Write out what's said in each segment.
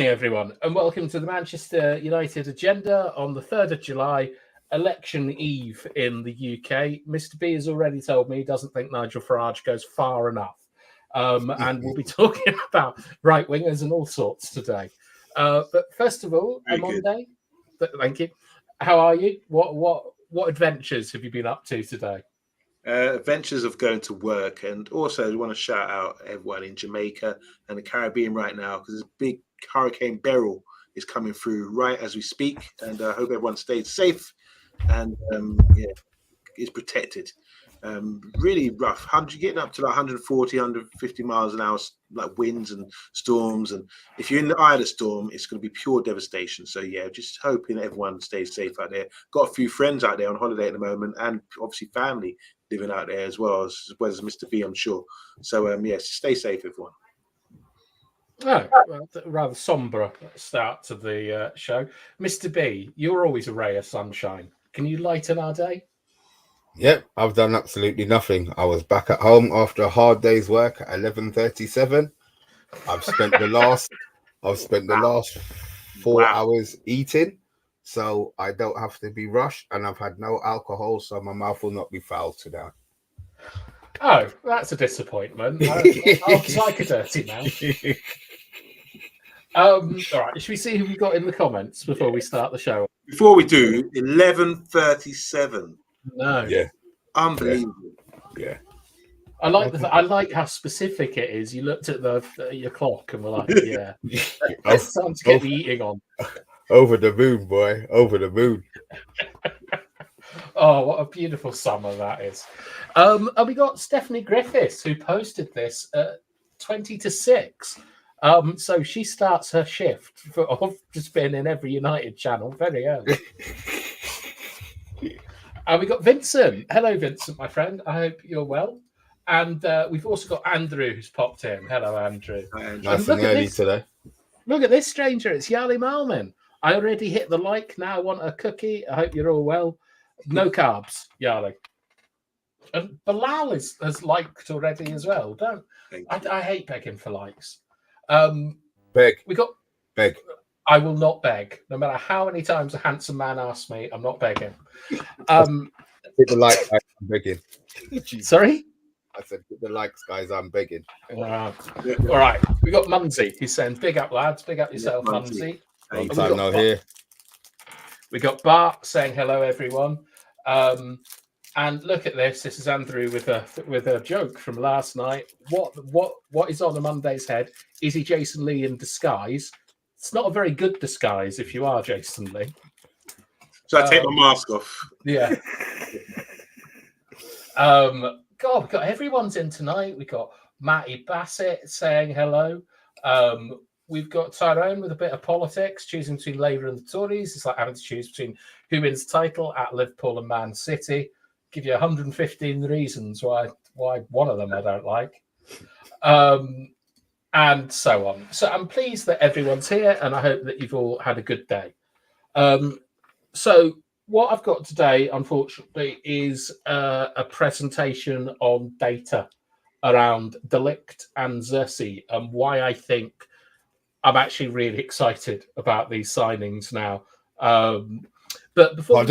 evening, everyone, and welcome to the Manchester United agenda on the 3rd of July, election eve in the UK. Mr. B has already told me he doesn't think Nigel Farage goes far enough. And we'll be talking about right-wingers and all sorts today. But first of all, Monday, thank you. How are you? What adventures have you been up to today? Adventures of going to work, and also I want to shout out everyone in Jamaica and the Caribbean right now, because this big Hurricane Beryl is coming through right as we speak, and I hope everyone stays safe and is protected. Really rough, getting up to like 140, 150 miles an hour, like winds and storms, and if you're in the eye of the storm, it's going to be pure devastation. So yeah, just hoping everyone stays safe out there. Got a few friends out there on holiday at the moment, and obviously family living out there as well as Mr. B, I'm sure. So yes, stay safe, everyone. Oh, well, rather sombre start to the show. Mr. B, you're always a ray of sunshine. Can you lighten our day? Yep, I've done absolutely nothing. I was back at home after a hard day's work at 11:37. I've spent the last 4 hours eating, so I don't have to be rushed, and I've had no alcohol, so my mouth will not be foul today. Oh, that's a disappointment. I'll like a dirty mouth. All right, should we see who we got in the comments before we start the show? Before we do, 11:37. No. Yeah. Unbelievable. Yeah. I like how specific it is. You looked at your clock and were like, yeah. It's time to get the eating on. Over the moon, boy. Over the moon. Oh, what a beautiful summer that is. And we got Stephanie Griffiths, who posted this at 20 to 6. So she starts her shift of just being in every United channel very early. And we got Vincent. Hello, Vincent, my friend. I hope you're well. And we've also got Andrew, who's popped in. Hello, Andrew. Nice and early today. Look at this stranger. It's Yali Malman. I already hit the like. Now I want a cookie. I hope you're all well. No carbs, Yali. And Bilal has liked already as well. I hate begging for likes. Beg. We got beg. I will not beg. No matter how many times a handsome man asks me, I'm not begging. Hit the likes, guys, I'm begging. Sorry? I said, hit the likes, guys, I'm begging. All right. We got Munsey. He's saying, big up, lads. Big up yourself, Munsey. Long time no here. We got Bart saying hello, everyone. And look at this. This is Andrew with a joke from last night. What is on a Monday's head? Is he Jason Lee in disguise? It's not a very good disguise if you are Jason Lee. So I take my mask off. Yeah. God, we've got everyone's in tonight. We've got Matty Bassett saying hello. We've got Tyrone with a bit of politics, choosing between Labour and the Tories. It's like having to choose between who wins title at Liverpool and Man City. Give you 115 reasons why one of them I don't like. And so on. So I'm pleased that everyone's here, and I hope that you've all had a good day. So what I've got today, unfortunately, is a presentation on data around DeLIGT and Zirkzee and why I think I'm actually really excited about these signings now. But before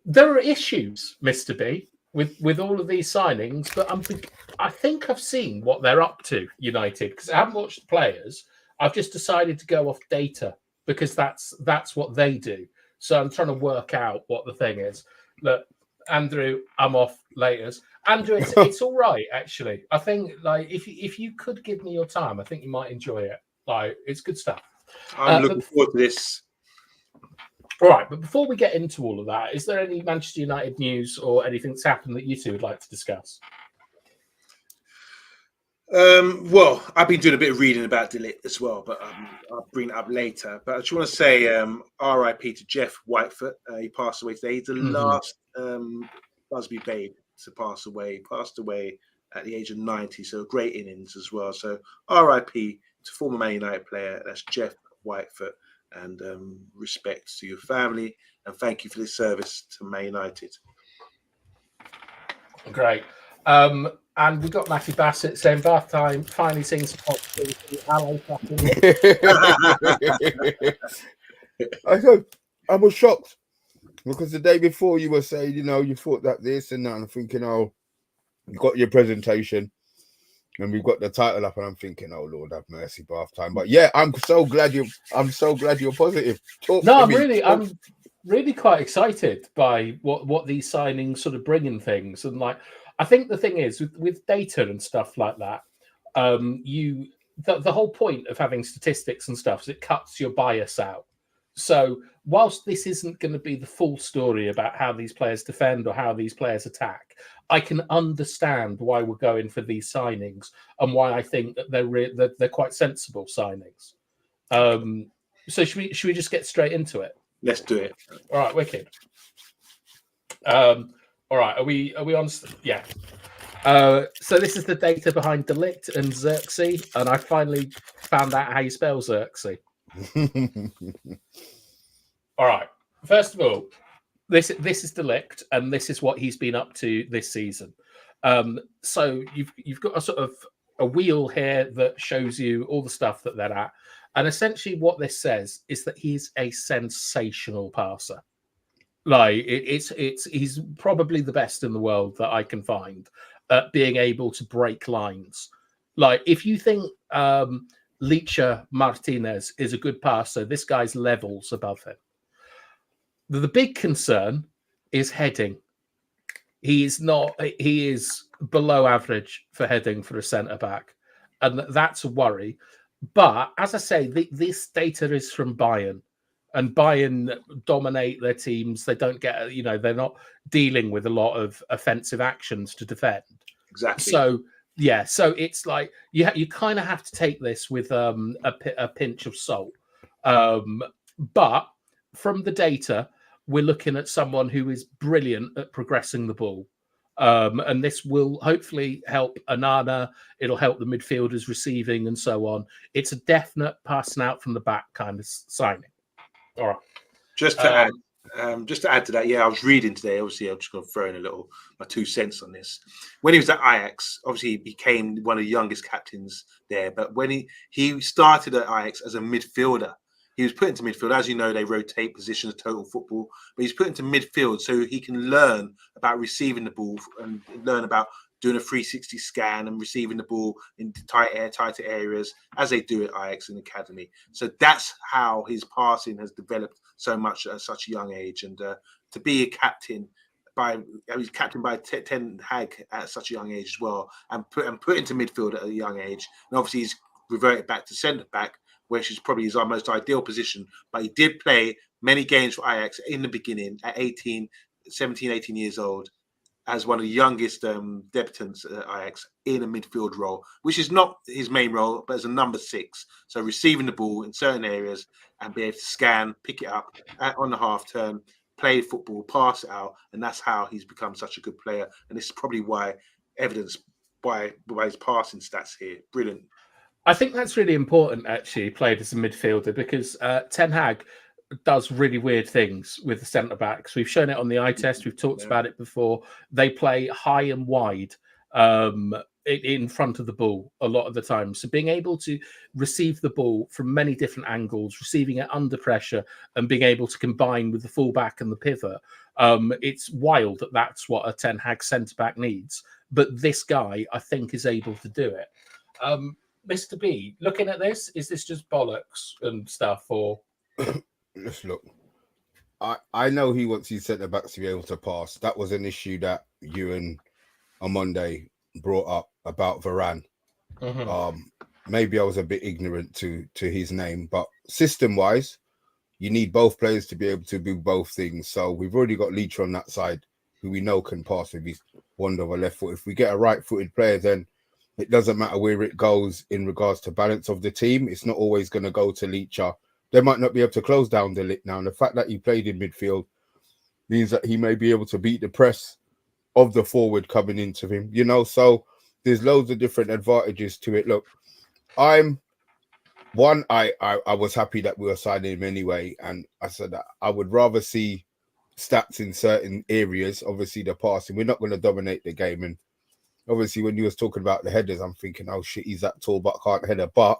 there are issues, Mr. B, with all of these signings, but I think I've seen what they're up to, United, because I haven't watched the players. I've just decided to go off data because that's what they do. So I'm trying to work out what the thing is. Look, Andrew, I'm off later. Andrew, it's all right, actually. I think like if you could give me your time, I think you might enjoy it. Like, it's good stuff. I'm looking forward to this. All right, but before we get into all of that, is there any Manchester United news or anything that's happened that you two would like to discuss? Well, I've been doing a bit of reading about DeLIGT as well, but I'll bring it up later. But I just want to say RIP to Jeff Whitefoot. He passed away today. He's the last Busby babe to pass away. He passed away at the age of 90, so great innings as well. So RIP to former Man United player. That's Jeff Whitefoot. And respect to your family, and thank you for this service to Man United. Great. And we got Matty Bassett saying bath time, finally seeing some positivity. Hello, fucking. I was shocked because the day before you were saying, you thought that this and that, and I'm thinking, oh, you got your presentation and we've got the title up, and I'm thinking, oh Lord have mercy, bath time. But yeah, I'm so glad you're positive. I'm really quite excited by what these signings sort of bring in things. And like, I think the thing is with data and stuff like that, the whole point of having statistics and stuff is it cuts your bias out. So whilst this isn't going to be the full story about how these players defend or how these players attack, I can understand why we're going for these signings and why I think that they're quite sensible signings. So should we just get straight into it? Let's do it. All right, wicked. All right, are we on? Yeah. So this is the data behind DeLIGT and Zirkzee, and I finally found out how you spell Zirkzee. All right. First of all, this is DeLIGT, and this is what he's been up to this season. So you've got a sort of a wheel here that shows you all the stuff that they're at, and essentially what this says is that he's a sensational passer. Like he's probably the best in the world that I can find at being able to break lines. Like if you think Ligt Martinez is a good passer, this guy's levels above him. The big concern is heading. He is below average for heading for a centre back, and that's a worry. But as I say, this data is from Bayern, and Bayern dominate their teams. They don't get, they're not dealing with a lot of offensive actions to defend. Exactly. So yeah, so it's like you kind of have to take this with a pinch of salt. But from the data, we're looking at someone who is brilliant at progressing the ball. And this will hopefully help Anana. It'll help the midfielders receiving and so on. It's a definite passing out from the back kind of signing. All right. Just to add to that, yeah, I was reading today. Obviously, I'm just going to throw in my 2 cents on this. When he was at Ajax, obviously he became one of the youngest captains there. But when he started at Ajax as a midfielder, he was put into midfield. As you know, they rotate positions, total football. But he's put into midfield so he can learn about receiving the ball and learn about doing a 360 scan and receiving the ball in tighter areas, as they do at Ajax in the academy. So that's how his passing has developed so much at such a young age. And to be a captain he's captain by Ten Hag at such a young age as well, and put into midfield at a young age. And obviously he's reverted back to centre back, which is probably our most ideal position. But he did play many games for Ajax in the beginning at 17, 18 years old, as one of the youngest debutants at Ajax in a midfield role, which is not his main role, but as a number 6. So receiving the ball in certain areas and be able to scan, pick it up on the half turn, play football, pass it out. And that's how he's become such a good player. And this is probably why evidenced by his passing stats here. Brilliant. I think that's really important, actually, played as a midfielder, because Ten Hag does really weird things with the centre backs. We've shown it on the eye test. We've talked about it before. They play high and wide in front of the ball a lot of the time. So being able to receive the ball from many different angles, receiving it under pressure, and being able to combine with the fullback and the pivot, it's wild that that's what a Ten Hag centre back needs. But this guy, I think, is able to do it. Mr. B, looking at this, is this just bollocks and stuff, or? Let's look. I know he wants his centre backs to be able to pass. That was an issue that you and Monday brought up about Varane. Mm-hmm. Maybe I was a bit ignorant to his name, but system-wise, you need both players to be able to do both things. So we've already got Ligt on that side, who we know can pass with his wonder of a left foot. If we get a right-footed player, then it doesn't matter where it goes in regards to balance of the team. It's not always going to go to Ligt. They might not be able to close down the DeLIGT now. And the fact that he played in midfield means that he may be able to beat the press of the forward coming into him, So there's loads of different advantages to it. Look, I was happy that we were signing him anyway. And I said that I would rather see stats in certain areas. Obviously, the passing, we're not going to dominate the game. And obviously when you was talking about the headers, I'm thinking, oh shit, he's that tall but can't header. But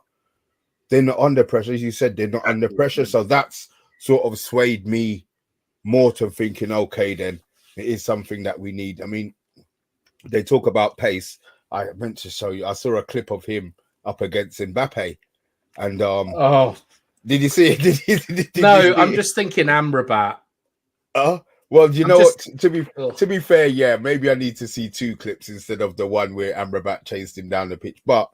they're not under pressure, as you said, they're not under pressure. So that's sort of swayed me more to thinking, okay, then it is something that we need. I mean, they talk about pace. I meant to show you. I saw a clip of him up against Mbappe, and did you see it? No, I'm just thinking Amrabat. Well, you know what? To be fair, yeah, maybe I need to see 2 clips instead of the one where Amrabat chased him down the pitch. But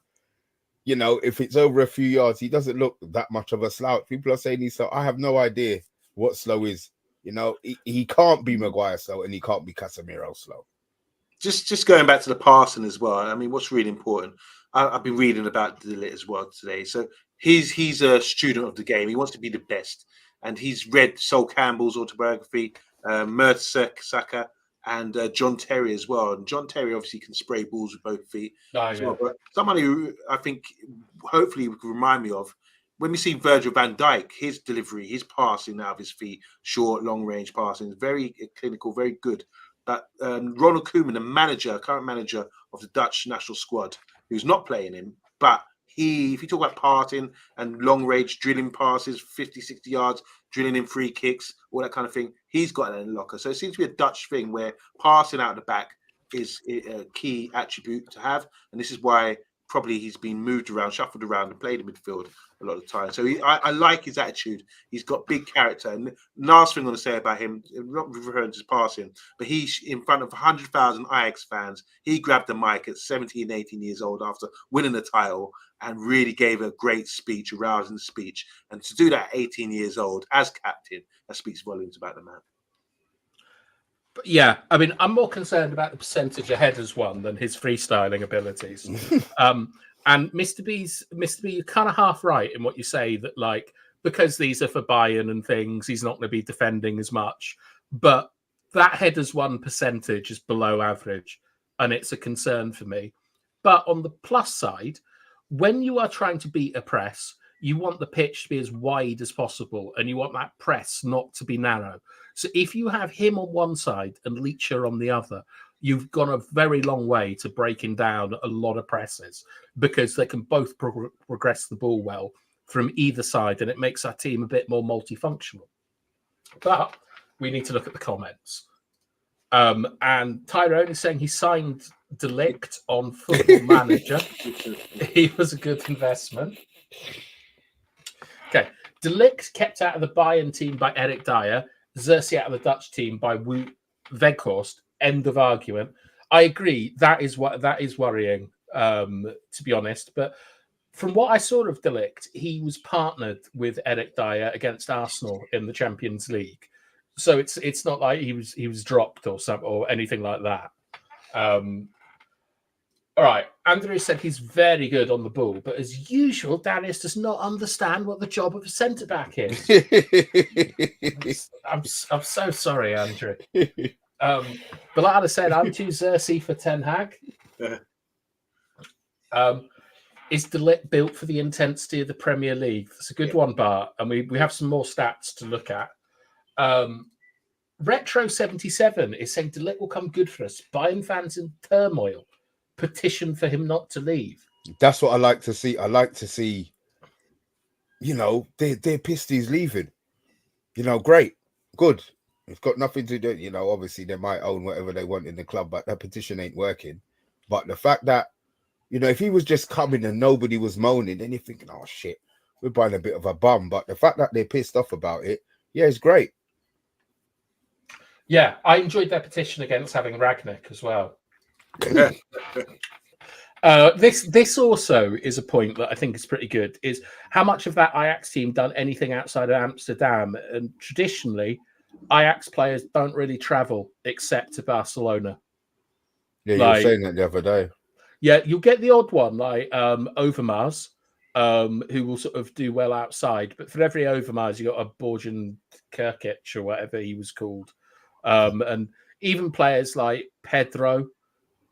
you know, if it's over a few yards, he doesn't look that much of a slouch. People are saying he's slow. I have no idea what slow is. You know, he can't be Maguire slow, and he can't be Casemiro slow. Just going back to the passing as well. I mean, what's really important? I've been reading about DeLIGT as well today. So he's a student of the game. He wants to be the best, and he's read Sol Campbell's autobiography, Mertesacker, and John Terry as well. And John Terry obviously can spray balls with both feet. Well. But somebody who I think hopefully would remind me of when we see Virgil van Dijk, his delivery, his passing out of his feet, short, long range passing, is very clinical, very good. But Ronald Koeman, the current manager of the Dutch national squad, who's not playing him, but if you talk about passing and long range drilling passes, 50, 60 yards, drilling in free kicks, all that kind of thing, he's got that in the locker. So it seems to be a Dutch thing where passing out the back is a key attribute to have. And this is why probably he's been moved around, shuffled around, and played in midfield a lot of the time. So I like his attitude. He's got big character. And last thing I'm going to say about him, not referring to his passing, but he's in front of 100,000 Ajax fans. He grabbed the mic at 17, 18 years old after winning the title and really gave a great speech, a rousing speech. And to do that at 18 years old as captain, that speaks volumes about the man. But yeah, I mean, I'm more concerned about the percentage of headers won than his freestyling abilities. And Mr. B, you're kind of half right in what you say that, like, because these are for Bayern and things, he's not going to be defending as much. But that headers won percentage is below average, and it's a concern for me. But on the plus side, when you are trying to beat a press, you want the pitch to be as wide as possible, and you want that press not to be narrow. So if you have him on one side and Leacher on the other, you've gone a very long way to breaking down a lot of presses because they can both progress the ball well from either side, and it makes our team a bit more multifunctional. But we need to look at the comments. And Tyrone is saying he signed DeLIGT on Football Manager. He was a good investment. Okay. DeLIGT kept out of the Bayern team by Eric Dyer. Zirkzee out of the Dutch team by Wout Weghorst. End of argument. I agree. That is worrying, to be honest. But from what I saw of DeLIGT, he was partnered with Eric Dyer against Arsenal in the Champions League. So it's not like he was dropped or something or anything like that. All right. Andrew said he's very good on the ball, but as usual, Darius does not understand what the job of a centre-back is. I'm so sorry, Andrew. But like I said, I'm too Zirkzee for Ten Hag. Is DeLIGT built for the intensity of the Premier League? That's a good one, Bart. And we have some more stats to look at. Retro77 is saying DeLIGT will come good for us. Bayern fans in turmoil. Petition for him not to leave. That's what I like to see. I like to see, you know, they're pissed he's leaving. You know, great, good. It's got nothing to do. You know, obviously they might own whatever they want in the club, but that petition ain't working. But the fact that, you know, if he was just coming and nobody was moaning, then you're thinking, oh shit, we're buying a bit of a bum. But the fact that they're pissed off about it, yeah, it's great. Yeah, I enjoyed their petition against having Ragnick as well. This also is a point that I think is pretty good, is how much of that Ajax team done anything outside of Amsterdam? And traditionally, Ajax players don't really travel except to Barcelona. Yeah, you were saying that the other day. Yeah, you'll get the odd one, like Overmars, who will sort of do well outside. But for every Overmars, you got a Borjan Kirkic or whatever he was called. And even players like Pedro,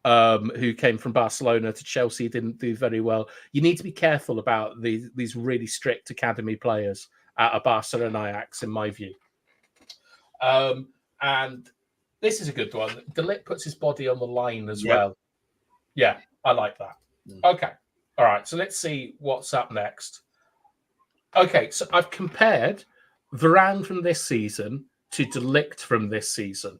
who came from Barcelona to Chelsea, didn't do very well. You need to be careful about these really strict academy players out of Barcelona and Ajax, in my view. And this is a good one. DeLIGT puts his body on the line as well. Yeah, I like that. Okay. All right. So let's see what's up next. Okay. So I've compared Varane from this season to DeLIGT from this season.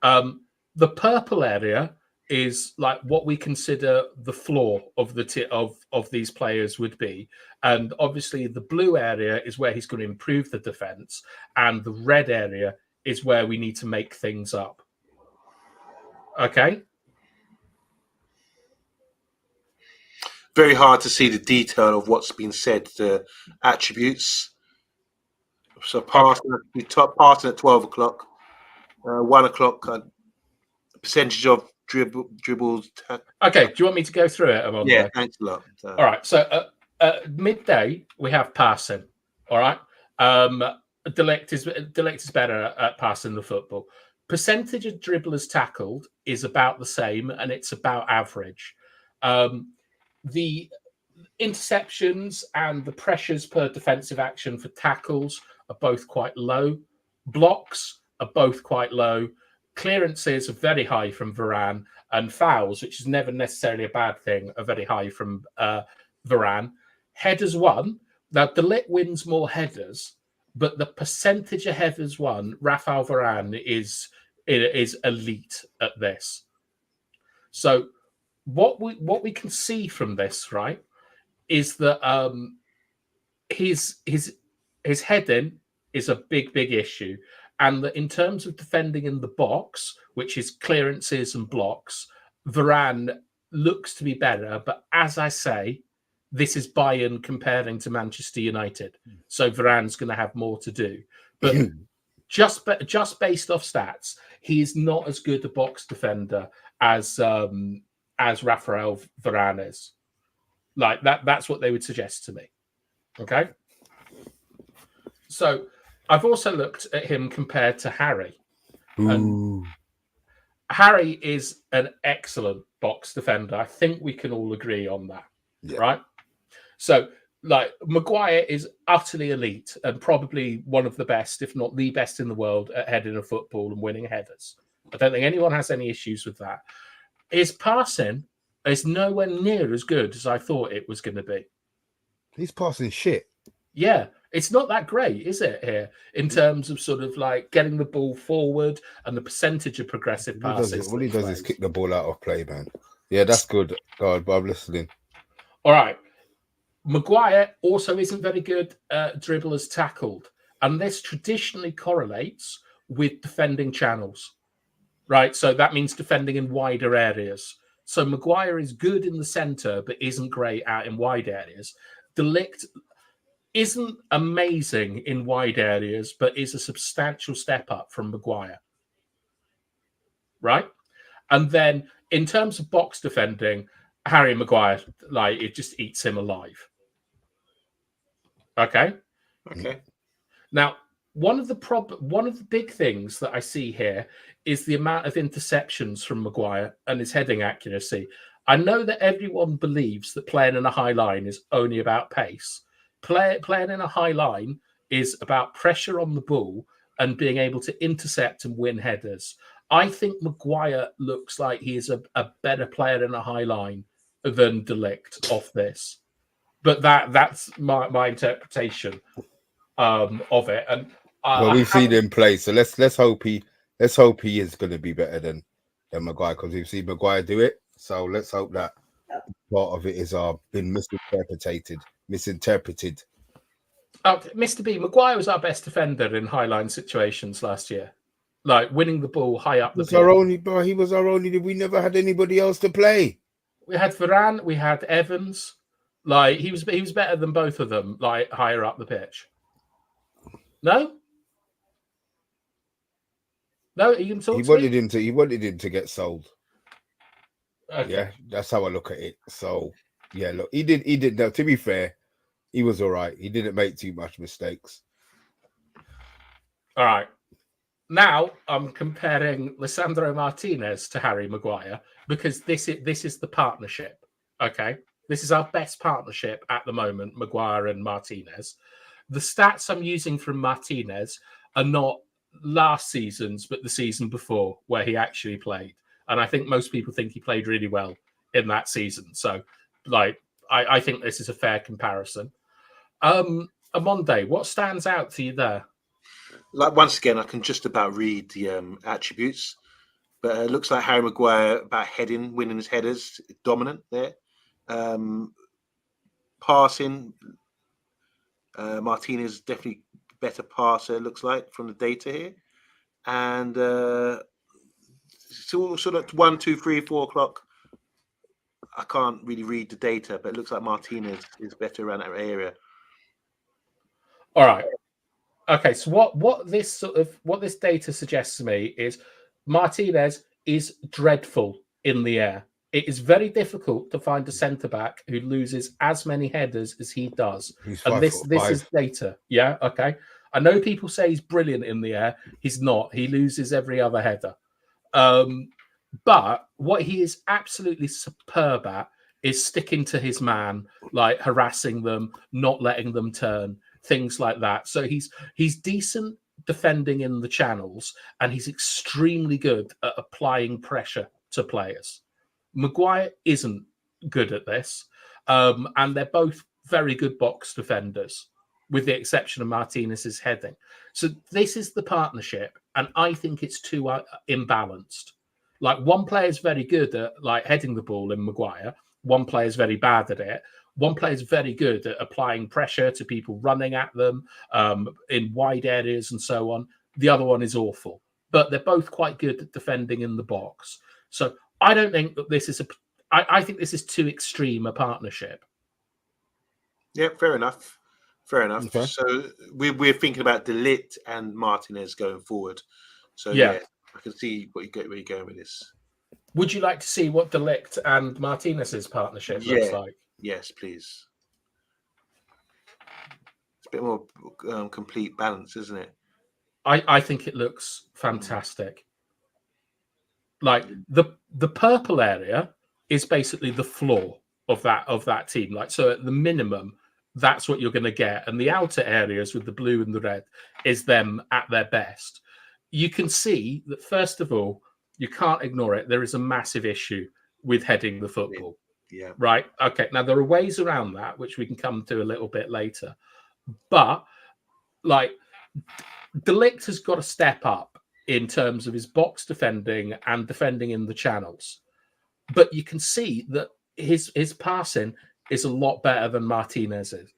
The purple area is like what we consider the floor of the of these players would be, and obviously the blue area is where he's going to improve the defense, and the red area is where we need to make things up. Okay. Very hard to see the detail of what's been said, the attributes. So passing, passing at 12 o'clock, 1 o'clock, percentage of dribbles. Okay, do you want me to go through it, Amanda? Yeah, thanks a lot. All right, so midday we have passing. All right, DeLIGT is better at passing the football. Percentage of dribblers tackled is about the same, and it's about average. The interceptions and the pressures per defensive action for tackles are both quite low. Blocks are both quite low. Clearances are very high from Varane, and fouls, which is never necessarily a bad thing, are very high from Varane. Headers won. Now, DeLIGT wins more headers, but the percentage of headers won, Rafael Varane is elite at this. So what we can see from this, right, is that his heading is a big issue, and that in terms of defending in the box, which is clearances and blocks, Varane looks to be better. But as I say, this is Bayern comparing to Manchester United, so Varane's going to have more to do. But just based off stats, he is not as good a box defender as Rafael Varane is. Like that's what they would suggest to me. Okay. So I've also looked at him compared to Harry. And Harry is an excellent box defender. I think we can all agree on that. Yeah. Right? So like Maguire is utterly elite and probably one of the best, if not the best in the world at heading a football and winning headers. I don't think anyone has any issues with that. His passing is nowhere near as good as I thought it was going to be. He's passing shit. Yeah, it's not that great, is it, here, in terms of sort of like getting the ball forward and the percentage of progressive passes. All he does is kick the ball out of play, man. Yeah, that's good. God, but I'm listening. All right. Maguire also isn't very good dribblers tackled. And this traditionally correlates with defending channels, right? So that means defending in wider areas. So Maguire is good in the centre, but isn't great out in wide areas. DeLIGT isn't amazing in wide areas, but is a substantial step up from Maguire, right? And then in terms of box defending, Harry Maguire, like, it just eats him alive. Okay. Now, one of the big things that I see here is the amount of interceptions from Maguire and his heading accuracy. I know that everyone believes that playing in a high line is only about pace. Playing in a high line is about pressure on the ball and being able to intercept and win headers. I think Maguire looks like he is a better player in a high line than DeLIGT off this. But that's my interpretation of it. And well, we've seen him play, so let's hope he is going to be better than Maguire, because we've seen Maguire do it. So let's hope that part of it is been misinterpreted. Mr. B, Maguire was our best defender in high line situations last year, like winning the ball high up the field. He was our only. We never had anybody else to play. We had Varane, we had Evans. Like he was better than both of them, like higher up the pitch. No, you can talk. He wanted him to get sold. Okay. Yeah, that's how I look at it. So yeah, look, he did. No, to be fair, he was all right. He didn't make too much mistakes. All right. Now I'm comparing Lisandro Martinez to Harry Maguire because this is the partnership. Okay. This is our best partnership at the moment, Maguire and Martinez. The stats I'm using from Martinez are not last season's, but the season before, where he actually played. And I think most people think he played really well in that season. So, like, I think this is a fair comparison. Amonde, what stands out to you there? Like, once again, I can just about read the attributes, but it looks like Harry Maguire about heading, winning his headers, dominant there. Passing, Martinez definitely better passer, it looks like, from the data here. And sort of 1, 2, 3, 4 o'clock. I can't really read the data, but it looks like Martinez is better around that area. All right. Okay, so what this data suggests to me is Martinez is dreadful in the air. It is very difficult to find a centre back who loses as many headers as he does. He's And 5'5". this is data. Yeah, okay. I know people say he's brilliant in the air. He's not. He loses every other header. But what he is absolutely superb at is sticking to his man, like harassing them, not letting them turn, things like that. So he's decent defending in the channels, and he's extremely good at applying pressure to players. Maguire isn't good at this, and they're both very good box defenders, with the exception of Martinez's heading. So this is the partnership, and I think it's too imbalanced. Like, one player is very good at like heading the ball in Maguire, one player is very bad at it. One player is very good at applying pressure to people running at them in wide areas and so on. The other one is awful, but they're both quite good at defending in the box. So I don't think that this is I think this is too extreme a partnership. Yeah, fair enough. Fair enough. Okay. So we're thinking about DeLIGT and Martinez going forward. So Yeah. yeah, I can see where you're going with this. Would you like to see what DeLIGT and Martinez's partnership looks like? Yes, please. It's a bit more complete balance, isn't it? I think it looks fantastic. Like, the purple area is basically the floor of that team. Like, so at the minimum, that's what you're going to get, and the outer areas with the blue and the red is them at their best. You can see that, first of all, you can't ignore it. There is a massive issue with heading the football. Yeah. Right. Okay. Now, there are ways around that, which we can come to a little bit later. But, like, DeLIGT has got to step up in terms of his box defending and defending in the channels. But you can see that his passing is a lot better than Martinez's.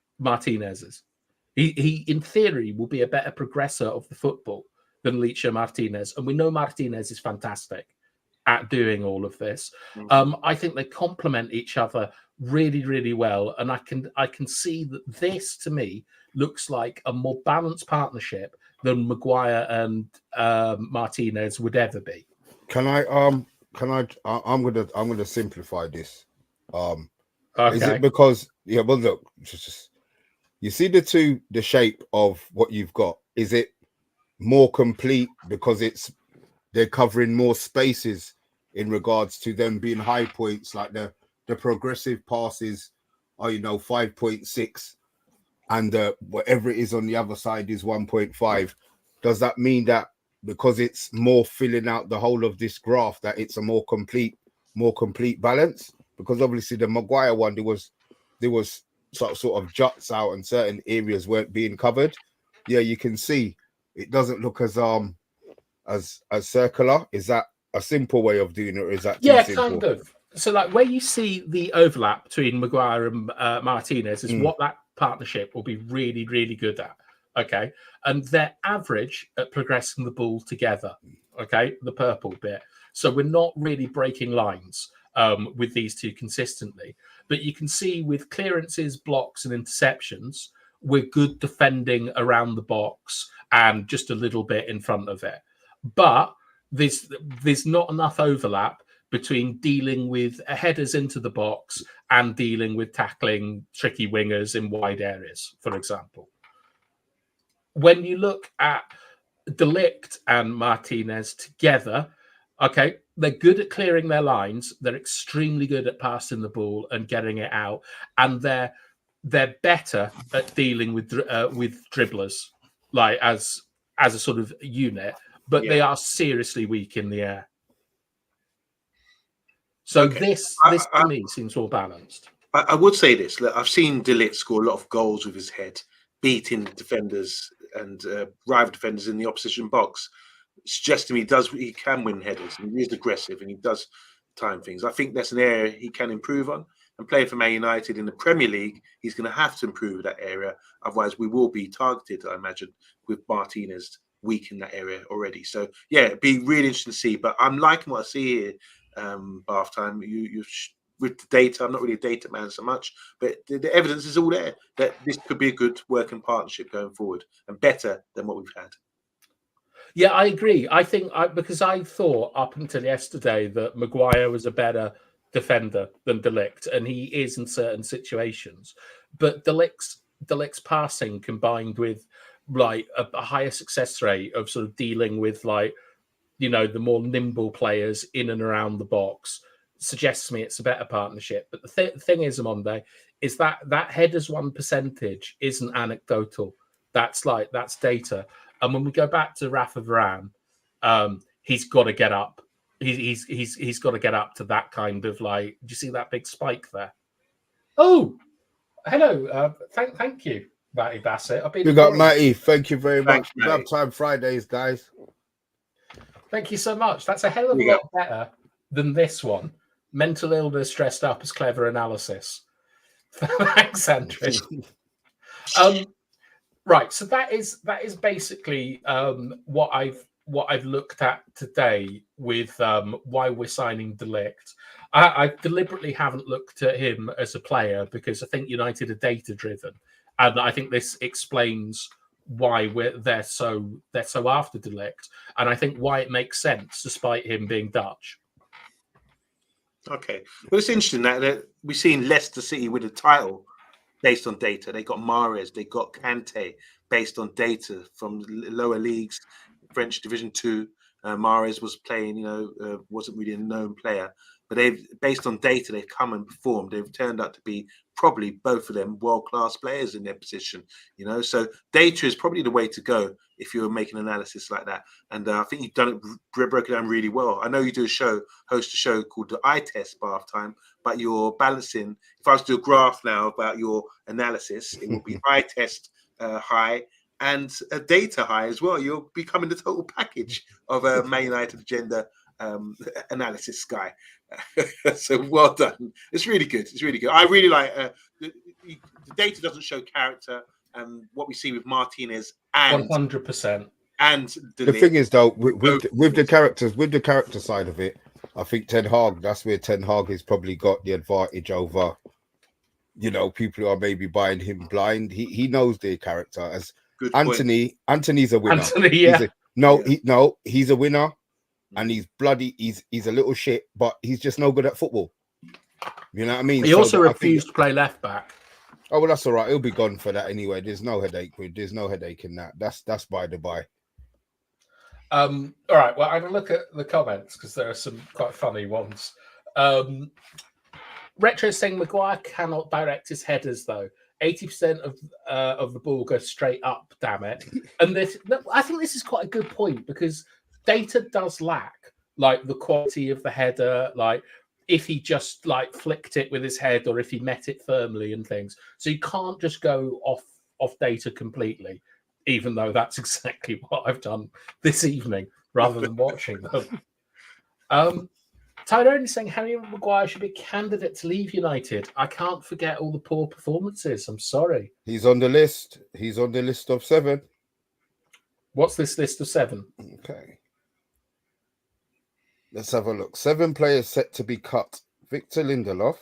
He in theory will be a better progressor of the football than Ligt Martinez, and we know Martinez is fantastic at doing all of this. I think they complement each other really, really well, and I can see that this, to me, looks like a more balanced partnership than Maguire and Martinez would ever be. I'm gonna simplify this. Okay. Is it because well, look, just you see the shape of what you've got? Is it more complete because they're covering more spaces in regards to them being high points, like the progressive passes are 5.6, and whatever it is on the other side is 1.5. Does that mean that because it's more filling out the whole of this graph, that it's a more complete balance? Because obviously the Maguire one, there was sort of juts out and certain areas weren't being covered. Yeah, you can see it doesn't look as circular. Is that a simple way of doing it, or is that too simple? Kind of. So, like, where you see the overlap between Maguire and Martinez is what that partnership will be really, really good at. Okay, and they're average at progressing the ball together. Okay, the purple bit. So we're not really breaking lines with these two consistently, but you can see with clearances, blocks, and interceptions, we're good defending around the box and just a little bit in front of it. But there's not enough overlap between dealing with headers into the box and dealing with tackling tricky wingers in wide areas, for example. When you look at DeLIGT and Martinez together, okay, they're good at clearing their lines. They're extremely good at passing the ball and getting it out, and they're better at dealing with dribblers, like as a sort of unit. But they are seriously weak in the air. So Okay. this to me seems all balanced. I would say this. Look, I've seen DeLIGT score a lot of goals with his head, beating defenders and rival defenders in the opposition box. Suggests to me he can win headers, and he is aggressive, and he does time things. I think that's an area he can improve on. And playing for Man United in the Premier League, he's going to have to improve that area. Otherwise, we will be targeted, I imagine, with Martinez weak in that area already. So, yeah, it'd be really interesting to see. But I'm liking what I see here, Bath Time. You with the data, I'm not really a data man so much, but the evidence is all there that this could be a good working partnership going forward and better than what we've had. Yeah, I agree. I think because I thought up until yesterday that Maguire was a better defender than DeLIGT, and he is in certain situations. But DeLIGT's passing combined with like a higher success rate of sort of dealing with like, you know, the more nimble players in and around the box suggests to me it's a better partnership. But the thing is, Monday, is that headers won percentage isn't anecdotal. That's data. And when we go back to Rafa Varane, he's got to get up. He's got to get up to that kind of like. Do you see that big spike there? Oh, hello. Thank you, Matty Bassett. We got Matty. Thank you very much. Matty. Grab time Fridays, guys. Thank you so much. That's a hell of a lot better than this one. Mental illness dressed up as clever analysis. Thanks, Andrew. Right, so that is basically what I've looked at today with why we're signing DeLIGT. I deliberately haven't looked at him as a player because I think United are data driven, and I think this explains why they're so after DeLIGT, and I think why it makes sense despite him being Dutch. Okay, well, it's interesting that we've seen Leicester City with a title based on data. They got Mahrez, they got Kante based on data from lower leagues, French Division 2. Mahrez was playing, wasn't really a known player, but they've based on data, they've come and performed. They've turned out to be probably both of them world-class players in their position, So data is probably the way to go if you're making analysis like that. And I think you've done it, broke it down really well. I know you do host a show called the Eye Test Bath Time, but you're balancing. If I was to do a graph now about your analysis, it will be eye test high and a data high as well. You're becoming the total package of a Man United agenda analysis guy. So well done. It's really good. It's really good. I really like the data doesn't show character, and what we see with Martinez and 100%. And the thing is, though, with the character side of it, I think that's where Ten Hag has probably got the advantage over, people who are maybe buying him blind. He knows their character. As good Anthony's a winner. Anthony, yeah. He's a winner. And he's bloody, he's a little shit, but he's just no good at football. You know what I mean? He also refused to play left back. Oh, well, that's all right. He'll be gone for that anyway. There's no headache in that. That's by the by. All right. Well, I'm going to look at the comments because there are some quite funny ones. Retro is saying Maguire cannot direct his headers, though. 80% of the ball goes straight up, damn it. And I think this is quite a good point because data does lack like the quality of the header, like if he just like flicked it with his head or if he met it firmly and things. So you can't just go off data completely, even though that's exactly what I've done this evening rather than watching them. Tyrone is saying Harry Maguire should be a candidate to leave United. I can't forget all the poor performances. I'm sorry. He's on the list. He's on the list of 7. What's this list of 7? Okay. Let's have a look. 7 players set to be cut. Victor Lindelof,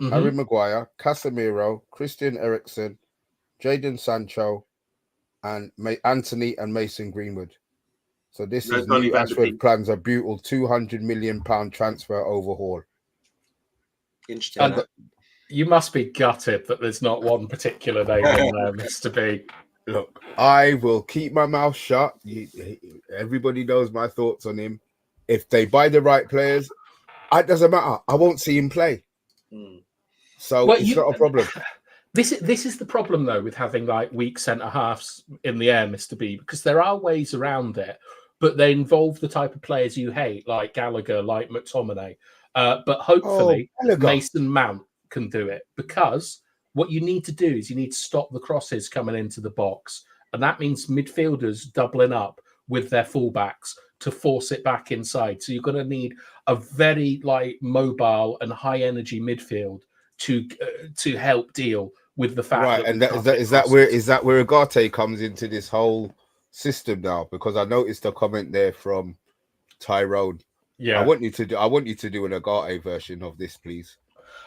Harry Maguire, Casemiro, Christian Eriksen, Jadon Sancho, and Anthony and Mason Greenwood. So this is new Ashford plans a brutal £200 million transfer overhaul. Interesting. And you must be gutted that there's not one particular name in there, Mr. B. Look, I will keep my mouth shut. Everybody knows my thoughts on him. If they buy the right players, it doesn't matter. I won't see him play. So it's not a problem. This is the problem, though, with having like weak centre-halves in the air, Mr. B, because there are ways around it, but they involve the type of players you hate, like Gallagher, like McTominay. But hopefully Gallagher. Mason Mount can do it, because what you need to do is you need to stop the crosses coming into the box. And that means midfielders doubling up with their fullbacks to force it back inside. So you're going to need a very mobile and high energy midfield to help deal with the fact Right, that and is that where Ugarte comes into this whole system now? Because I noticed a comment there from Tyrone. Yeah, I want you to do an Ugarte version of this, please.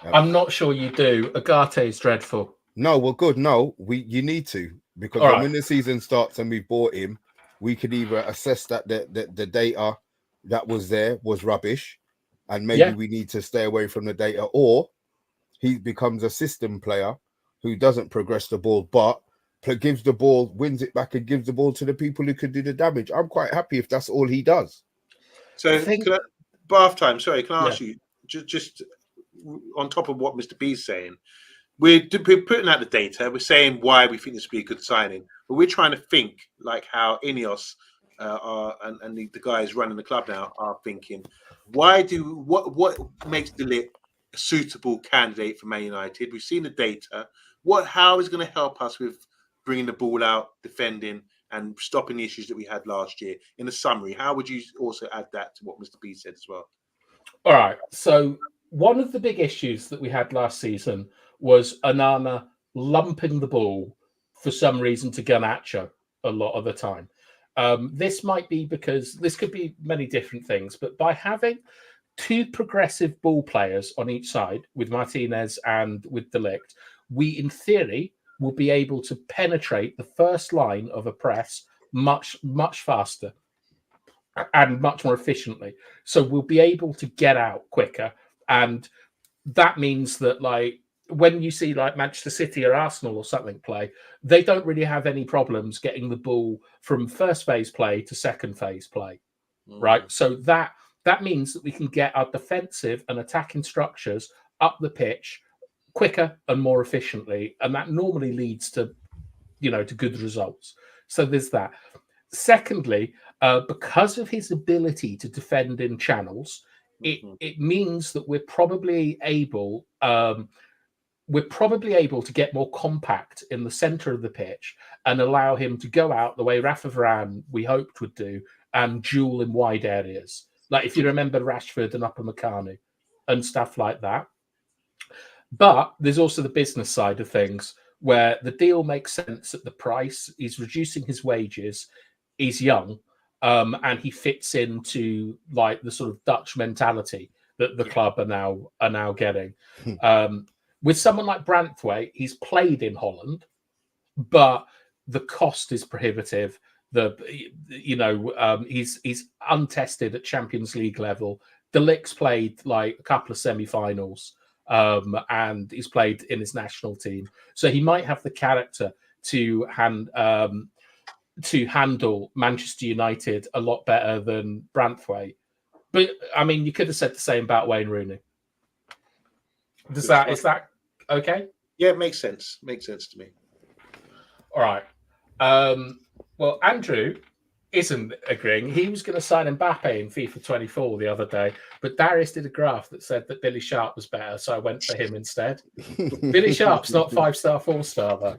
I'm not sure you do. Ugarte is dreadful. No, well, good. No, you need to, because when the season starts and we've bought him, we can either assess that the data that was there was rubbish, and maybe we need to stay away from the data, or he becomes a system player who doesn't progress the ball, but gives the ball, wins it back, and gives the ball to the people who can do the damage. I'm quite happy if that's all he does. So, bath time. Sorry, can I ask you, just on top of what Mr. B's saying, we're putting out the data. We're saying why we think this would be a good signing, but we're trying to think like how Ineos and the guys running the club now are thinking. What makes DeLIGT a suitable candidate for Man United? We've seen the data. How is it going to help us with bringing the ball out, defending, and stopping the issues that we had last year? In a summary, how would you also add that to what Mr. B said as well? All right. So one of the big issues that we had last season was Onana lumping the ball for some reason to Garnacho a lot of the time. This might be because this could be many different things, but by having two progressive ball players on each side with Martinez and with DeLIGT, we in theory will be able to penetrate the first line of a press much faster and much more efficiently. So we'll be able to get out quicker, and that means that when you see Manchester City or Arsenal or something play, they don't really have any problems getting the ball from first phase play to second phase play, right? So that means that we can get our defensive and attacking structures up the pitch quicker and more efficiently, and that normally leads to good results. So there's that. Secondly, because of his ability to defend in channels, it means that we're probably able to get more compact in the center of the pitch and allow him to go out the way Rafa Varane we hoped would do and duel in wide areas. Like if you remember Rashford and Upamecano and stuff like that. But there's also the business side of things where the deal makes sense at the price. He's reducing his wages. He's young, and he fits into the sort of Dutch mentality that the club are now getting. With someone like Branthwaite, he's played in Holland, but the cost is prohibitive. He's untested at Champions League level. DeLIGT's played a couple of semi-finals, and he's played in his national team, so he might have the character to handle Manchester United a lot better than Branthwaite. But I mean, you could have said the same about Wayne Rooney. Is that okay? Yeah, it makes sense. Makes sense to me. All right. Well, Andrew isn't agreeing. He was going to sign Mbappe in FIFA 24 the other day, but Darius did a graph that said that Billy Sharp was better, so I went for him instead. Billy Sharp's not 5-star, 4-star though.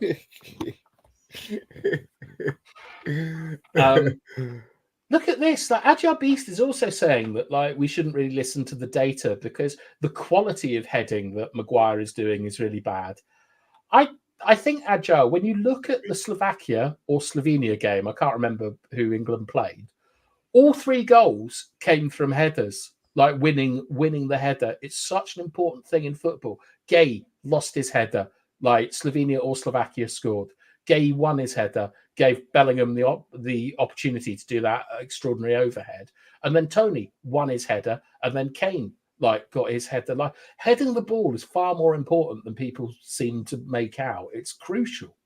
Look at this. Agile Beast is also saying that we shouldn't really listen to the data because the quality of heading that Maguire is doing is really bad. I think Agile, when you look at the Slovakia or Slovenia game, I can't remember who England played, all 3 goals came from headers, winning the header. It's such an important thing in football. Gay lost his header, Slovenia or Slovakia scored. Gay won his header, gave Bellingham the opportunity to do that extraordinary overhead. And then Tony won his header, and then Kane got his header. Heading the ball is far more important than people seem to make out. It's crucial.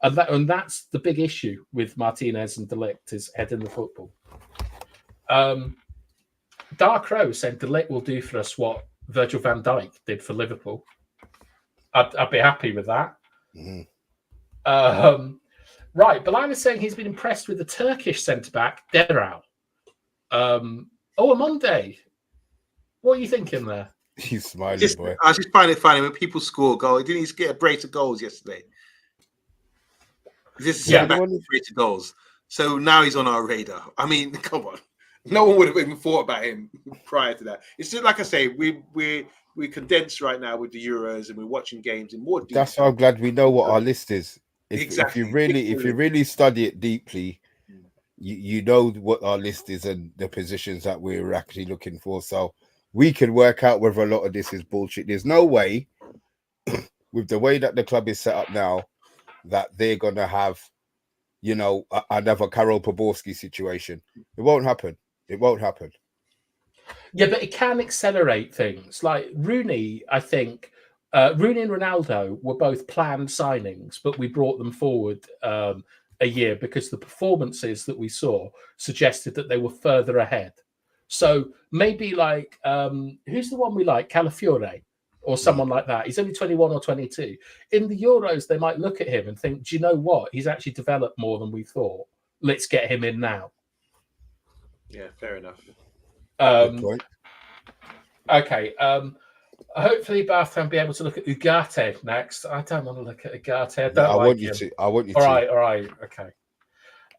And that's the big issue with Martinez and DeLIGT is heading the football. Dark Rose said DeLIGT will do for us what Virgil van Dijk did for Liverpool. I'd be happy with that. Mm-hmm. Right, but I was saying he's been impressed with the Turkish centre-back, Deral. A Monday. What are you thinking there? He's smiling, Just, boy. I just find it funny when people score a goal. Didn't he get a brace of goals yesterday? Just Yeah. sitting back with a brace of goals. So now he's on our radar. I mean, come on. No one would have even thought about him prior to that. It's just like I say, we condensed right now with the Euros and we're watching games in more detail. That's why I'm glad we know what our list is. If Exactly. if you really study it deeply, you know what our list is and the positions that we're actually looking for. So we can work out whether a lot of this is bullshit. There's no way, with the way that the club is set up now, that they're gonna have, you know, another Karol Poborski situation. It won't happen. It won't happen. Yeah, but it can accelerate things. Like Rooney, I think Rooney and Ronaldo were both planned signings, but we brought them forward a year because the performances that we saw suggested that they were further ahead. So maybe like who's the one we like, Calafiore or someone like that. He's only 21 or 22. In the Euros, they might look at him and think, do you know what? He's actually developed more than we thought. Let's get him in now. Yeah, fair enough. Good point. Okay. Hopefully, Bath will be able to look at Ugarte next. I don't want to look at Ugarte. I want you to. I want you all to. All right. Okay.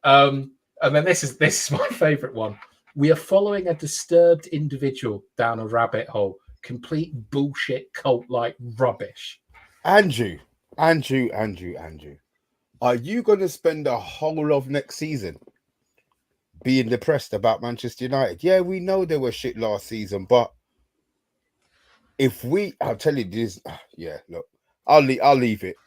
And then this is my favourite one. We are following a disturbed individual down a rabbit hole. Complete bullshit, cult-like rubbish. Andrew. Are you going to spend the whole of next season being depressed about Manchester United? Yeah, we know they were shit last season, but if I'll tell you this. Yeah, look, I'll leave it.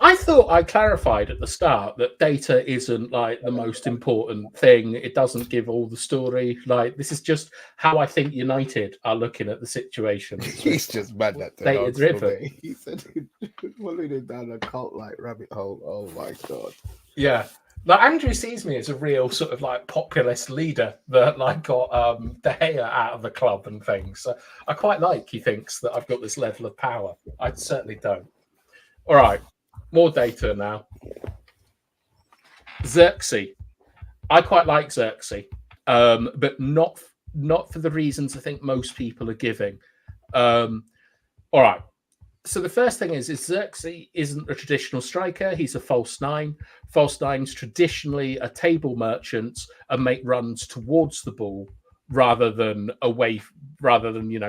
I thought I clarified at the start that data isn't like the most important thing. It doesn't give all the story. Like, this is just how I think United are looking at the situation. He's just mad at the data driven. He said following him down a cult like rabbit hole. Oh my god. Yeah. Like, Andrew sees me as a real sort of like populist leader that like got De Gea out of the club and things. So I quite like he thinks that I've got this level of power. I certainly don't. All right. More data now. Zirkzee. I quite like Zirkzee, but not for the reasons I think most people are giving. All right. So the first thing is Zirkzee isn't a traditional striker. He's a false nine. False nines traditionally are table merchants and make runs towards the ball rather than away,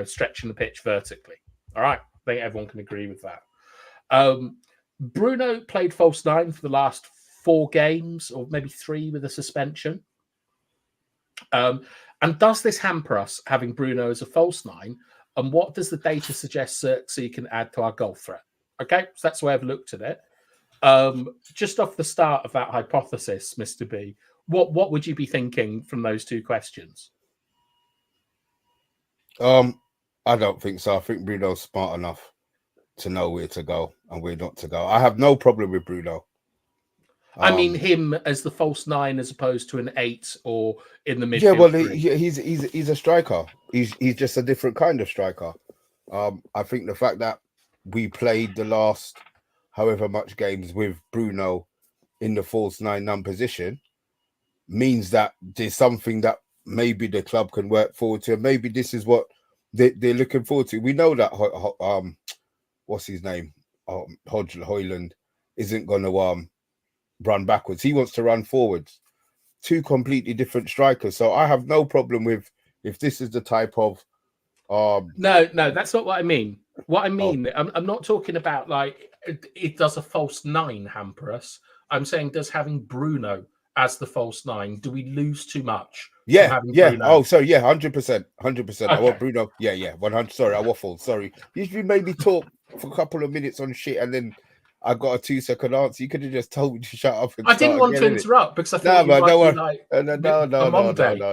stretching the pitch vertically. All right. I think everyone can agree with that. Bruno played false nine for the last 4 games, or maybe 3 with a suspension. And does this hamper us having Bruno as a false nine? And what does the data suggest Zirkzee can add to our goal threat? Okay, so that's the way I've looked at it. Just off the start of that hypothesis, Mr. B, what would you be thinking from those 2 questions? I don't think so. I think Bruno's smart enough to know where to go and where not to go. I have no problem with Bruno. I mean him as the false 9 as opposed to an 8 or in the midfield. Yeah, well, he's a striker. He's just a different kind of striker. I think the fact that we played the last however much games with Bruno in the false 9 position means that there's something that maybe the club can work forward to. Maybe this is what they're looking forward to. We know that what's his name? Højlund isn't going to run backwards. He wants to run forwards. 2 completely different strikers. So I have no problem with if this is the type of No, that's not what I mean. What I mean, I'm not talking about like it does a false 9 hamper us. I'm saying does having Bruno as the false 9, do we lose too much? Yeah. Bruno? Oh, sorry, yeah, 100%. Okay. I want Bruno. Yeah, 100. Sorry, I waffled. Sorry. You made me talk for a couple of minutes on shit and then I got a 2-second answer. You could have just told me to shut up. And I didn't want to interrupt because I thought no,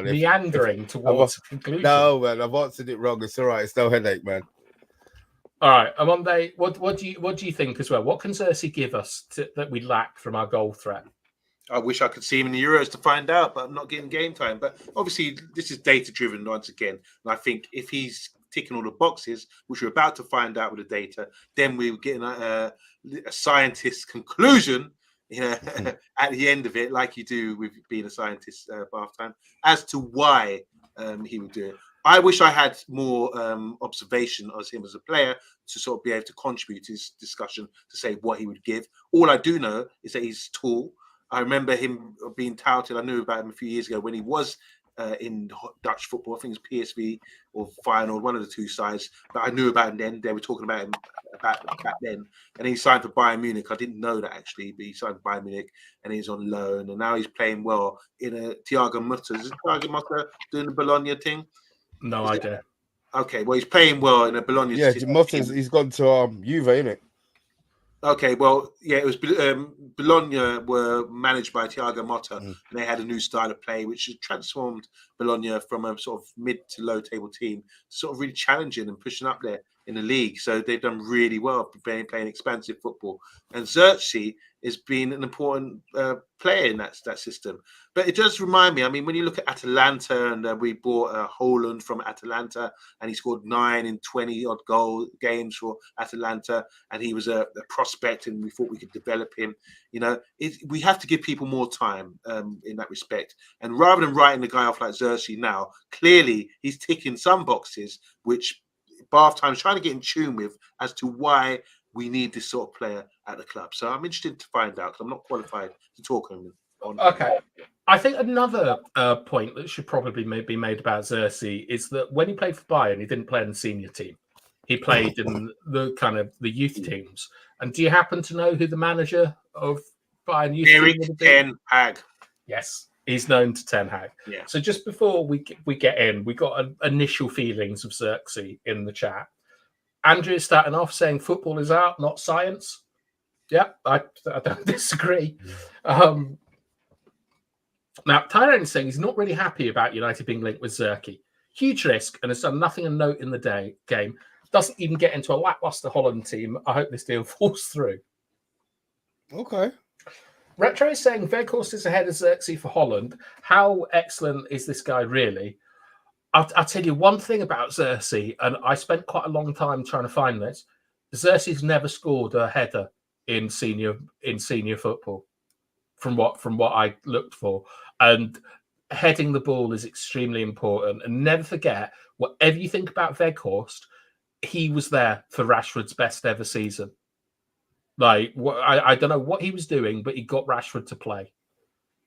meandering towards a conclusion. No, man, I've answered it wrong. It's all right. It's no headache, man. All right, Amonde, what do you think as well? What can Zirkzee give us that we lack from our goal threat? I wish I could see him in the Euros to find out, but I'm not getting game time. But obviously, this is data-driven once again. And I think if he's ticking all the boxes, which we're about to find out with the data, then we're getting a scientist's conclusion, at the end of it, like you do with being a scientist, Bath time, as to why he would do it. I wish I had more observation of him as a player to sort of be able to contribute to his discussion to say what he would give. All I do know is that he's tall. I remember him being touted. I knew about him a few years ago when he was in Dutch football. I think it was PSV or Feyenoord, one of the two sides. But I knew about him then. They were talking about him back then. And he signed for Bayern Munich. I didn't know that actually, but he signed for Bayern Munich and he's on loan. And now he's playing well in a Thiago Motta. Is Thiago Motta doing the Bologna thing? No idea. Okay, well, he's playing well in a Bologna. Yeah, Motta's, he's gone to Juve, innit? Okay, well, yeah, it was Bologna were managed by Thiago Motta, and they had a new style of play, which has transformed Bologna from a sort of mid to low table team to sort of really challenging and pushing up there in the league. So they've done really well playing expansive football. And Zirkzee has been an important player in that system. But it does remind me, I mean, when you look at Atalanta, and we bought Haaland from Atalanta, and he scored 9 in 20-odd games for Atalanta, and he was a prospect, and we thought we could develop him. You know, we have to give people more time in that respect. And rather than writing the guy off like Zirkzee now, clearly he's ticking some boxes, which Bath Time is trying to get in tune with as to why we need this sort of player at the club. So I'm interested to find out, because I'm not qualified to talk on. Okay. I think another point that should probably be made about Zirkzee is that when he played for Bayern, he didn't play in the senior team. He played in the kind of the youth teams. And do you happen to know who the manager of Bayern youth team would be? Ten Hag. Yes, he's known to Ten Hag. Yeah. So just before we get in, we got initial feelings of Zirkzee in the chat. Andrew is starting off saying football is art, not science. Yeah, I don't disagree. Now, Tyrone is saying he's not really happy about United being linked with Zirkzee. Huge risk and has done nothing of note in the game. Doesn't even get into a lackluster Holland team. I hope this deal falls through. Okay. Retro is saying Weghorst is ahead of Zirkzee for Holland. How excellent is this guy really? I'll tell you one thing about Zirkzee, and I spent quite a long time trying to find this. Zirkzee's never scored a header in senior football, from what I looked for. And heading the ball is extremely important. And never forget, whatever you think about Weghorst, he was there for Rashford's best ever season. Like, I don't know what he was doing, but he got Rashford to play.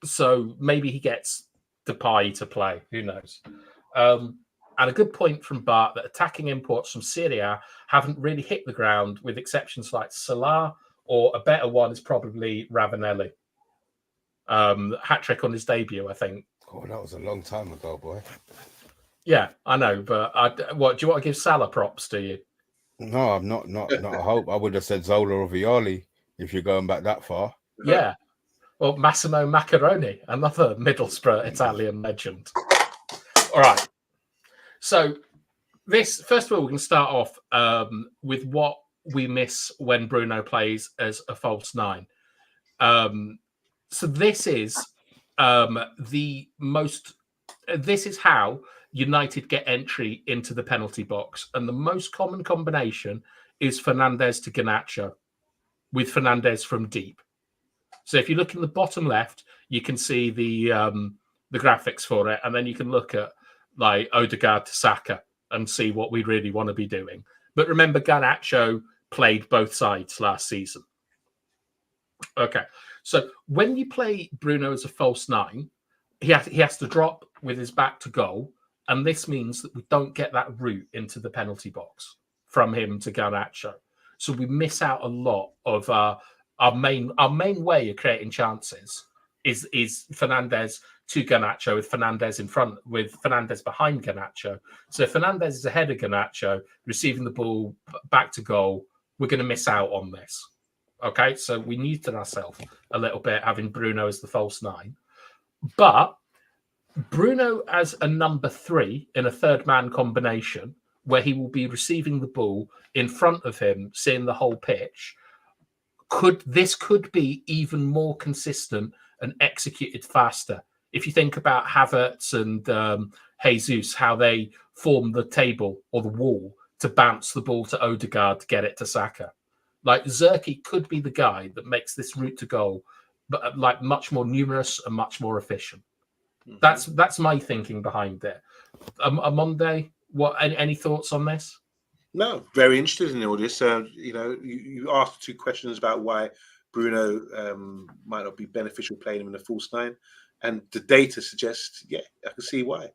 So maybe he gets Depay to play. Who knows? And a good point from Bart that attacking imports from Syria haven't really hit the ground, with exceptions like Salah, or a better one is probably Ravanelli. Hat-trick on his debut, I think. Oh, that was a long time ago, boy. Yeah, I know, but what do you want to give Salah props? Do you? No, I'm not a hope. I would have said Zola or Violi if you're going back that far. Yeah. Well, Massimo Macaroni, another Middlesbrough Italian legend. All right. So this, first of all, we can start off with what we miss when Bruno plays as a false nine. So this is this is how United get entry into the penalty box. And the most common combination is Fernandes to Garnacho, with Fernandes from deep. So if you look in the bottom left, you can see the graphics for it. And then you can look at like Odegaard to Saka and see what we really want to be doing. But remember, Garnacho played both sides last season. Okay. So when you play Bruno as a false nine, he has to drop with his back to goal. And this means that we don't get that route into the penalty box from him to Garnacho. So we miss out a lot of our main way of creating chances is Fernandes to Garnacho, with Fernandes in front, with Fernandes behind Garnacho. So if Fernandes is ahead of Garnacho, receiving the ball back to goal, we're going to miss out on this. Okay, so we muted ourselves a little bit, having Bruno as the false nine. But Bruno as a number 3 in a third man combination, where he will be receiving the ball in front of him, seeing the whole pitch, could be even more consistent and executed faster. If you think about Havertz and Jesus, how they form the table or the wall to bounce the ball to Odegaard to get it to Saka. Like, Zirkzee could be the guy that makes this route to goal, but like much more numerous and much more efficient. That's my thinking behind it. A Monday. What? Any thoughts on this? No, very interested in all this. You asked 2 questions about why Bruno might not be beneficial playing him in the false 9, and the data suggests, yeah, I can see why.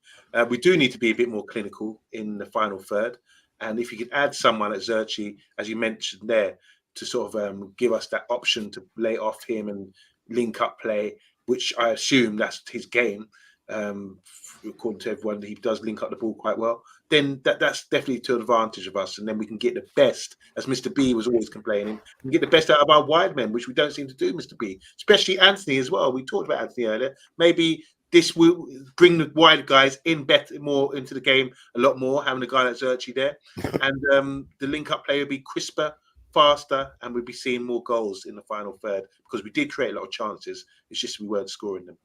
We do need to be a bit more clinical in the final third, and if you could add someone at Zirkzee, as you mentioned there, to sort of give us that option to lay off him and link up play, which I assume that's his game. According to everyone, he does link up the ball quite well. Then that's definitely to advantage of us, and then we can get the best, as Mr. B was always complaining, we can get the best out of our wide men, which we don't seem to do, Mr. B, especially Anthony as well. We talked about Anthony earlier. Maybe this will bring the wide guys in better, more into the game a lot more, having a guy like Zirkzee there, and the link-up play will be crisper, faster, and we'll be seeing more goals in the final third, because we did create a lot of chances. It's just we weren't scoring them.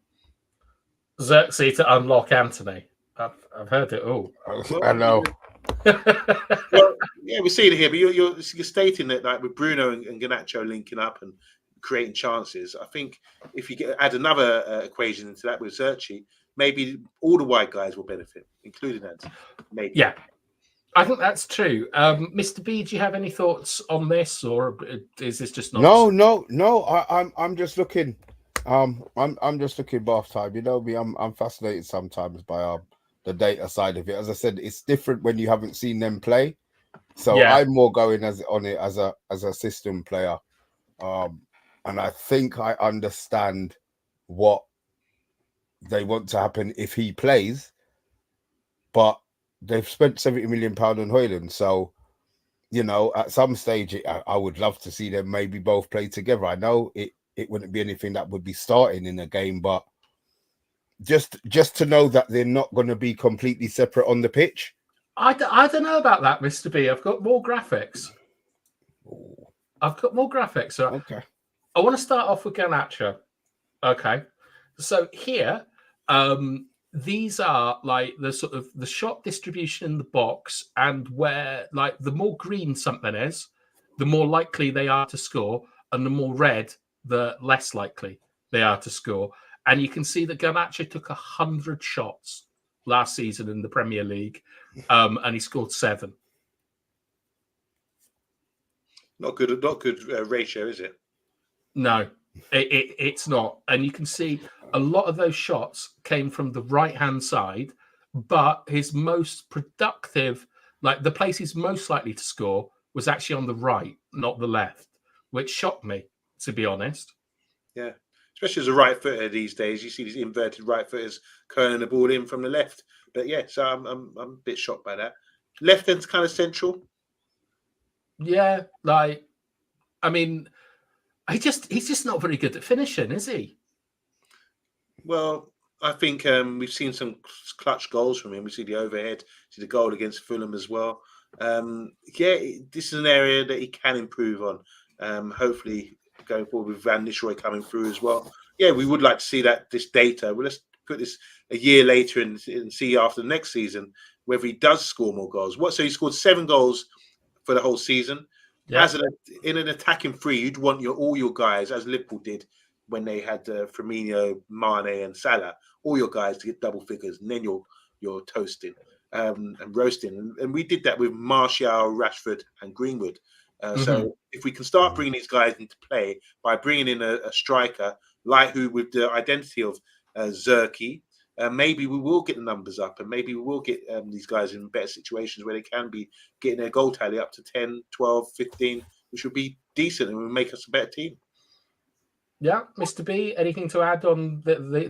Zirkzee to unlock Anthony. I've heard it all. I know. Well, yeah, we're seeing it here, but you're stating that, like, with Bruno and Garnacho linking up and creating chances. I think if you add another equation into that with Zirkzee, maybe all the wide guys will benefit, including Anthony. Maybe. Yeah, I think that's true. Mr. B, do you have any thoughts on this, or is this just not? No. I'm just looking. I'm just looking Bath time. You know me. I'm fascinated sometimes by the data side of it. As I said, it's different when you haven't seen them play. So yeah. I'm more going on it as a system player. And I think I understand what they want to happen if he plays, but they've spent £70 million on Højlund. So, you know, at some stage, I would love to see them maybe both play together. I know it wouldn't be anything that would be starting in a game, but just to know that they're not going to be completely separate on the pitch. I don't know about that, Mr. B. I've got more graphics. So okay. I want to start off with Garnacho. Okay. So here, these are like the sort of the shot distribution in the box, and where, like, the more green something is, the more likely they are to score, and the more red, the less likely they are to score. And you can see that Garnacho took 100 shots last season in the Premier League, and he scored 7. Not good ratio, is it? No, it's not. And you can see a lot of those shots came from the right-hand side, but his most productive, like the place he's most likely to score, was actually on the right, not the left, which shocked me, to be honest. Yeah, especially as a right footer these days, you see these inverted right footers curling the ball in from the left. But yeah, so I'm a bit shocked by that. Left end's kind of central. Yeah, like, I mean, he's just not very good at finishing, is he? Well, I think we've seen some clutch goals from him. We see the overhead, see the goal against Fulham as well. Yeah, this is an area that he can improve on. Hopefully, going forward with Van Nistelrooy coming through as well. Yeah, we would like to see this data. Well, let's put this a year later and see after the next season whether he does score more goals. So he scored 7 goals for the whole season. Yeah. In an attacking three, you'd want all your guys, as Liverpool did when they had Firmino, Mane, and Salah, all your guys to get double figures, and then you're toasting and roasting. And we did that with Martial, Rashford, and Greenwood. So if we can start bringing these guys into play by bringing in a striker like with the identity of Zirkzee, maybe we will get the numbers up, and maybe we will get these guys in better situations where they can be getting their goal tally up to 10, 12, 15, which would be decent and will make us a better team. Yeah, Mr. B, anything to add on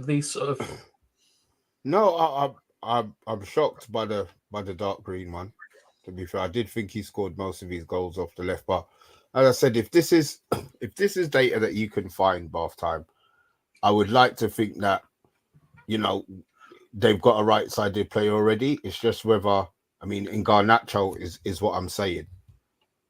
these sort of? No, I'm shocked by the dark green one. To be fair, I did think he scored most of his goals off the left, but as I said, if this is data that you can find, Bath time, I would like to think that, you know, they've got a right-sided player already. It's just whether, I mean, in Garnacho is what I'm saying.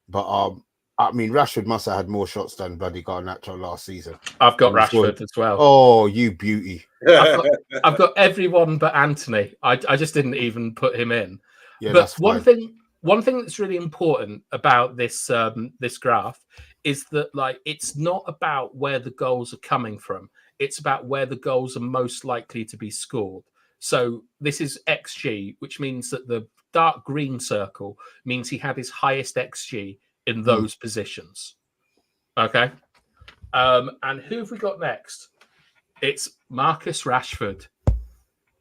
But I mean, Rashford must have had more shots than bloody Garnacho last season. I've got Rashford as well. Oh, you beauty! I've got everyone but Anthony. I just didn't even put him in. Yeah, but that's fine. One thing that's really important about this this graph is that, like, it's not about where the goals are coming from. It's about where the goals are most likely to be scored. So this is XG, which means that the dark green circle means he had his highest XG in those positions. Okay. And who have we got next? It's Marcus Rashford.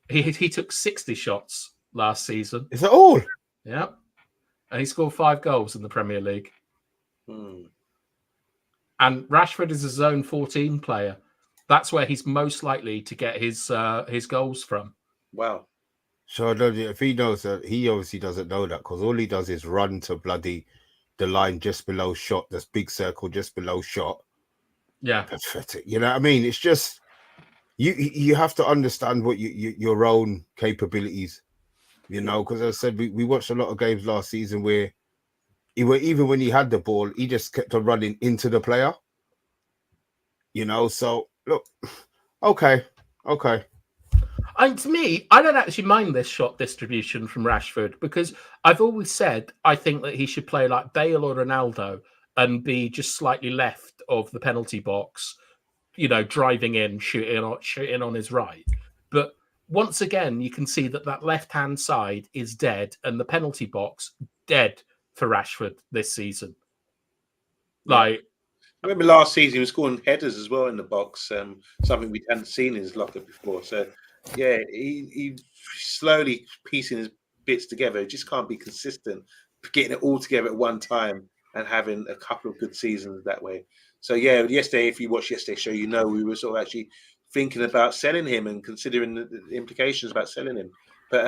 He took 60 shots last season. Is that all? Yeah. And he scored 5 goals in the Premier League. Hmm. And Rashford is a zone 14 player. That's where he's most likely to get his goals from. Wow. So I don't know if he knows that. He obviously doesn't know that because all he does is run to bloody the line just below shot. This big circle just below shot. Yeah. Pathetic. You know what I mean? It's just you have to understand what your own capabilities. You know, because as I said, we watched a lot of games last season where even when he had the ball, he just kept on running into the player. You know, so look, okay. And to me, I don't actually mind this shot distribution from Rashford because I've always said I think that he should play like Bale or Ronaldo and be just slightly left of the penalty box, you know, driving in, shooting on his right. But once again, you can see that left-hand side is dead and the penalty box dead for Rashford this season. Like, I remember last season he was scoring headers as well in the box, something we hadn't seen in his locker before. So, yeah, he slowly piecing his bits together. He just can't be consistent, getting it all together at one time and having a couple of good seasons that way. So, yeah, yesterday, if you watched yesterday's show, you know we were sort of actually thinking about selling him and considering the implications about selling him. But,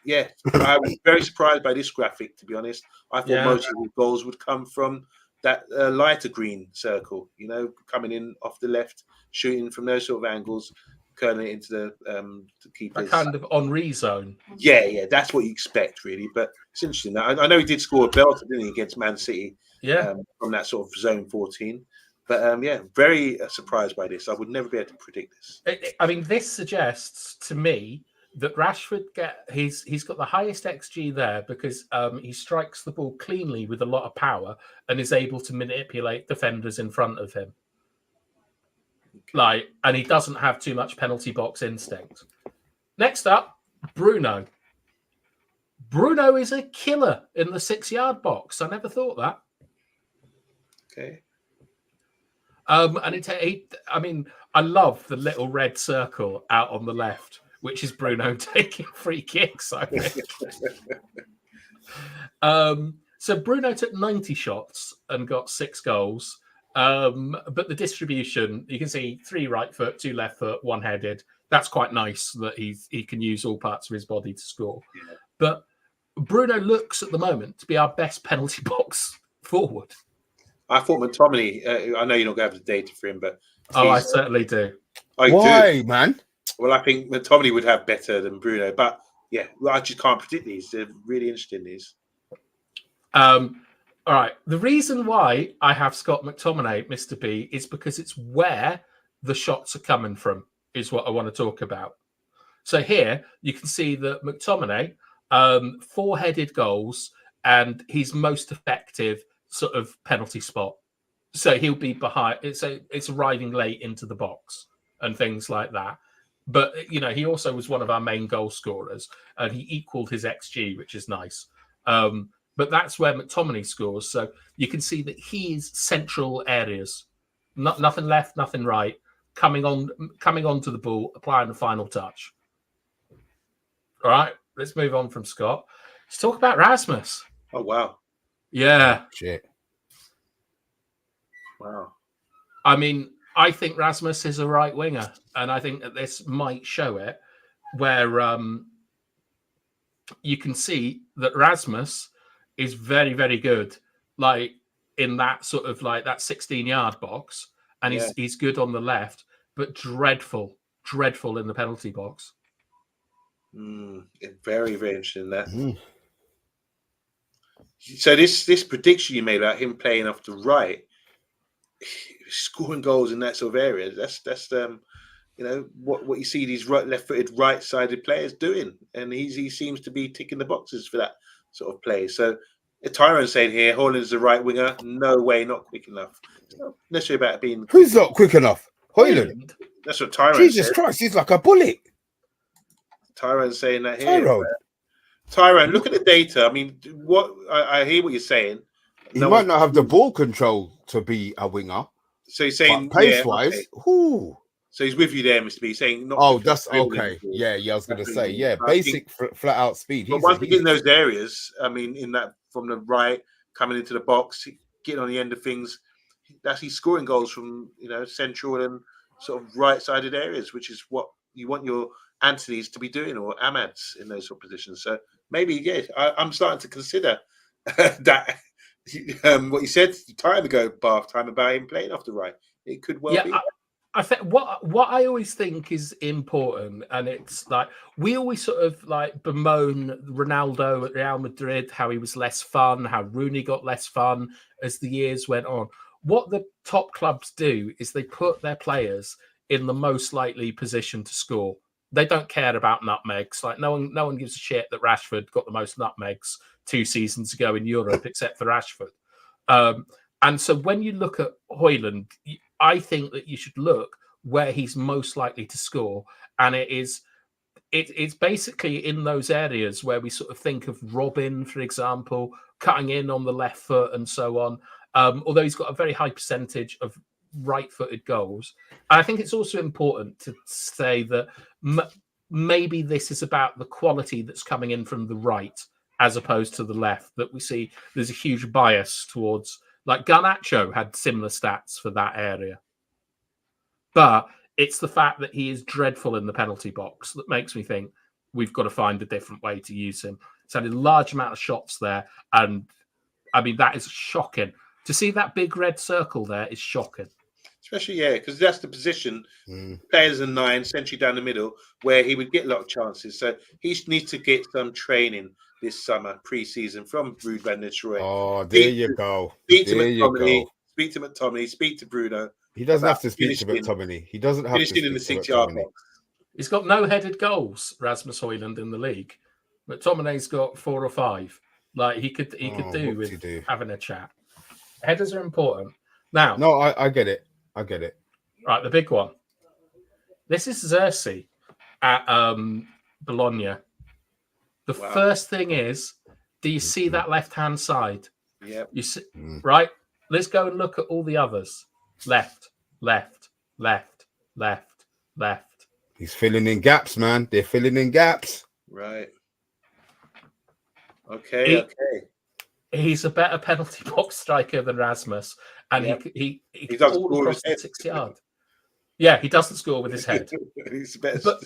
yeah, I was very surprised by this graphic, to be honest. I thought most of the goals would come from that lighter green circle, you know, coming in off the left, shooting from those sort of angles, curling it into the keepers. A kind of Henri zone. Yeah, that's what you expect, really. But it's interesting. I know he did score a belter, didn't he, against Man City? Yeah. From that sort of zone 14. But yeah, very surprised by this. I would never be able to predict this. I mean, this suggests to me that Rashford he's got the highest XG there because he strikes the ball cleanly with a lot of power and is able to manipulate defenders in front of him. Okay. And he doesn't have too much penalty box instinct. Next up, Bruno. Bruno is a killer in the 6-yard box. I never thought that. Okay. And I mean, I love the little red circle out on the left, which is Bruno taking free kicks, I think. So Bruno took 90 shots and got 6 goals. But the distribution, you can see 3 right foot, 2 left foot, 1 headed. That's quite nice that he can use all parts of his body to score. Yeah. But Bruno looks at the moment to be our best penalty box forward. I thought McTominay, I know you're not going to have the data for him, but... I certainly do. Why, man? Well, I think McTominay would have better than Bruno, but yeah, I just can't predict these. They're really interesting, these. All right. The reason why I have Scott McTominay, Mr. B, is because it's where the shots are coming from, is what I want to talk about. So here you can see that McTominay, 4-headed goals, and he's most effective sort of penalty spot. So he'll be behind. It's arriving late into the box and things like that. But, you know, he also was one of our main goal scorers and he equaled his XG, which is nice. But that's where McTominay scores. So you can see that he is central areas. Nothing left, nothing right. Coming on to the ball, applying the final touch. All right, let's move on from Scott. Let's talk about Rasmus. Oh, wow. Yeah. Shit. Wow. I mean, I think Rasmus is a right winger, and I think that this might show it, where you can see that Rasmus is very, very good, like in that sort of like that 16-yard box, and he's good on the left, but dreadful in the penalty box. Very, very interesting that. So this prediction you made about him playing off the right, scoring goals in that sort of area, that's you know what you see these left-footed, right-sided players doing, and he seems to be ticking the boxes for that sort of play. So Tyrone saying here, Haaland's the right winger. No way, not quick enough. It's not necessarily about being. Who's not quick enough? Haaland. That's what Tyrone Jesus said. Christ, he's like a bullet. Tyrone's saying that here. Tyrone, look at the data. I mean, what I hear what you're saying. he might not have the ball control to be a winger. So he's saying, but pace-wise, okay. So he's with you there, Mr. B. He's saying not. Oh, that's okay. Yeah, I was going to say, basic flat-out speed. But once he gets in those areas, I mean, in that from the right, coming into the box, getting on the end of things, he's scoring goals from central and sort of right-sided areas, which is what you want your Anthony's to be doing, or Amads in those sort of positions. So maybe, I'm starting to consider that. What you said time ago, Bath, time about him playing off the right. It could well be. I think what I always think is important, and it's like we always sort of like bemoan Ronaldo at Real Madrid, how he was less fun, how Rooney got less fun as the years went on. What the top clubs do is they put their players in the most likely position to score. They don't care about nutmegs. Like no one gives a shit that Rashford got the most nutmegs 2 seasons ago in Europe, except for Rashford. And so when you look at Højlund, I think that you should look where he's most likely to score, and it's basically in those areas where we sort of think of Robin, for example, cutting in on the left foot and so on. Although he's got a very high percentage of right-footed goals. And I think it's also important to say that maybe this is about the quality that's coming in from the right as opposed to the left, that we see there's a huge bias towards, like Garnacho had similar stats for that area. But it's the fact that he is dreadful in the penalty box that makes me think we've got to find a different way to use him. He's had a large amount of shots there. And I mean, that is shocking. To see that big red circle there is shocking. Especially, because that's the position, players in 9, century down the middle, where he would get a lot of chances. So he needs to get some training this summer, pre-season, from Ruud van Nistelrooy. Oh, there you go. Speak to McTominay, speak to Bruno. He doesn't have to speak to McTominay. He doesn't have to speak in the to 6-yard box. He's got no headed goals, Rasmus Højlund, in the league. McTominay's got 4 or 5. Like he could do with having a chat. Headers are important. Now, no, I get it. Right, the big one. This is Zirkzee at Bologna. The first thing is, do you see that left-hand side? Yeah. You see, right? Let's go and look at all the others. Left. He's filling in gaps, man. They're filling in gaps. Right. Okay. He's a better penalty box striker than Rasmus, and he does all score across with the 6 yard. Yeah, he doesn't score with his head. He's the best. But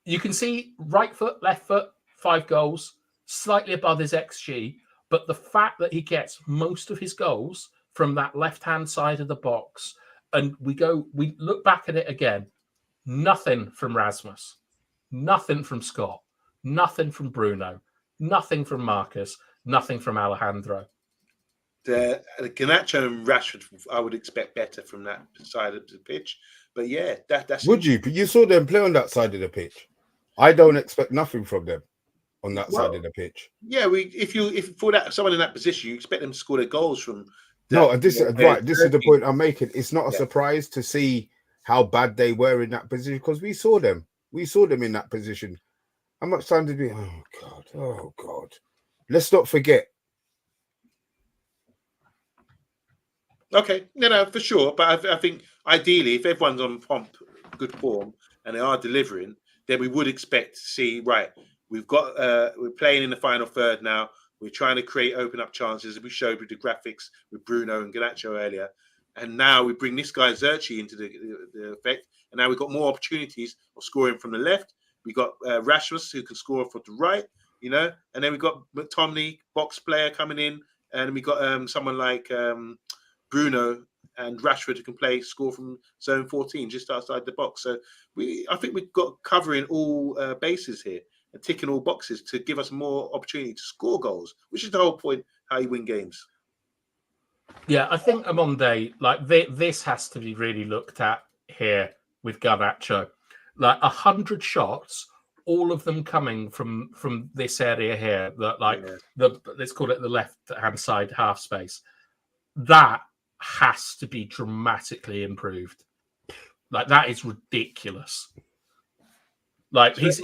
you can see right foot, left foot, 5 goals, slightly above his XG. But the fact that he gets most of his goals from that left-hand side of the box, and we look back at it again, nothing from Rasmus, nothing from Scott, nothing from Bruno, nothing from Marcus, nothing from Alejandro. The Garnacho and Rashford, I would expect better from that side of the pitch. But yeah, that's. Would you? But you saw them play on that side of the pitch. I don't expect nothing from them on that side of the pitch. Yeah, if for that someone in that position, you expect them to score their goals from. No, and this is the point I'm making. It's not a surprise to see how bad they were in that position because we saw them. We saw them in that position. How much time did we? Oh God! Let's not forget. Okay, no, for sure. But I think ideally, if everyone's on good form, and they are delivering, then we would expect to see, right, we're playing in the final third now. We're trying to open up chances, as we showed with the graphics with Bruno and Garnacho earlier. And now we bring this guy Zirkzee into the effect. And now we've got more opportunities of scoring from the left. We've got Rasmus, who can score from the right, and then we've got McTominay, box player, coming in. And we've got someone like Bruno and Rashford, who can score from zone 14, just outside the box. So I think we've got covering all bases here and ticking all boxes to give us more opportunity to score goals, which is the whole point, how you win games. Yeah, I think Amonde, like this has to be really looked at here with Garnacho. Like 100 shots, all of them coming from this area here, let's call it the left-hand side half space. That has to be dramatically improved. Like that is ridiculous. Like he's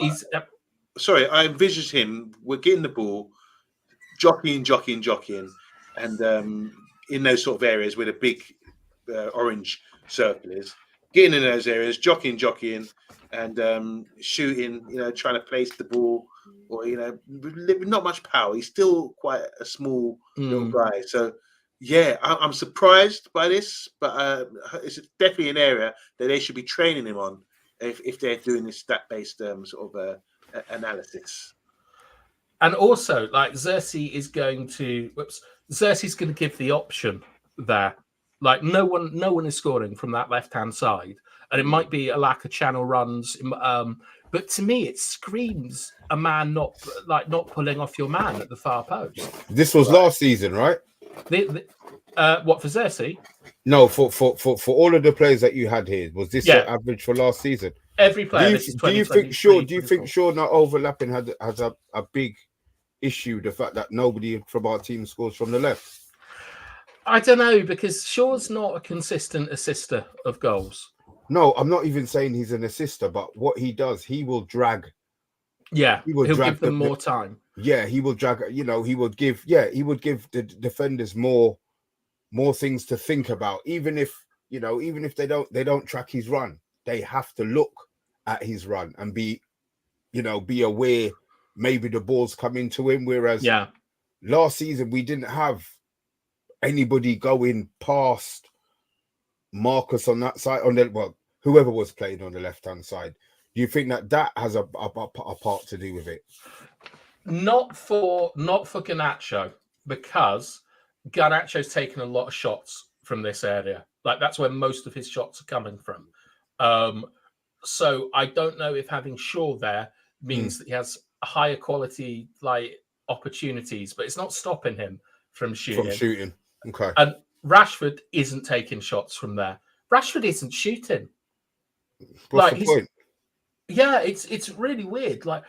sorry, I envisaged him. We're getting the ball, jockeying, and in those sort of areas where the big orange circle is, getting in those areas, jockeying, and shooting. Trying to place the ball, or not much power. He's still quite a small little guy. So yeah, I'm surprised by this, but it's definitely an area that they should be training him on if they're doing this stat-based sort of analysis. And also, like Zirkzee is going to give the option there. Like no one is scoring from that left-hand side, and it might be a lack of channel runs. But to me, it screams a man not pulling off your man at the far post. This was last season, right? What for Zirkzee? No, for all of the players that you had here, was this the average for last season? Every player. Do you think Shaw not overlapping has a big issue? The fact that nobody from our team scores from the left. I don't know, because Shaw's not a consistent assister of goals. No, I'm not even saying he's an assister, but what he does, he will drag. Yeah, he'll give them more time. Yeah, he will drag. He would give. Yeah, he would give the defenders more things to think about. Even if they don't track his run, they have to look at his run and be aware. Maybe the ball's coming to him. Whereas last season we didn't have anybody going past Marcus on that side. Whoever was playing on the left-hand side. Do you think that has a part to do with it? Not for Garnacho, because Garnacho's taken a lot of shots from this area. Like that's where most of his shots are coming from. So I don't know if having Shaw there means that he has a higher quality opportunities, but it's not stopping him from shooting. Okay. And Rashford isn't taking shots from there. Rashford isn't shooting. What's the point? Yeah, it's really weird. Like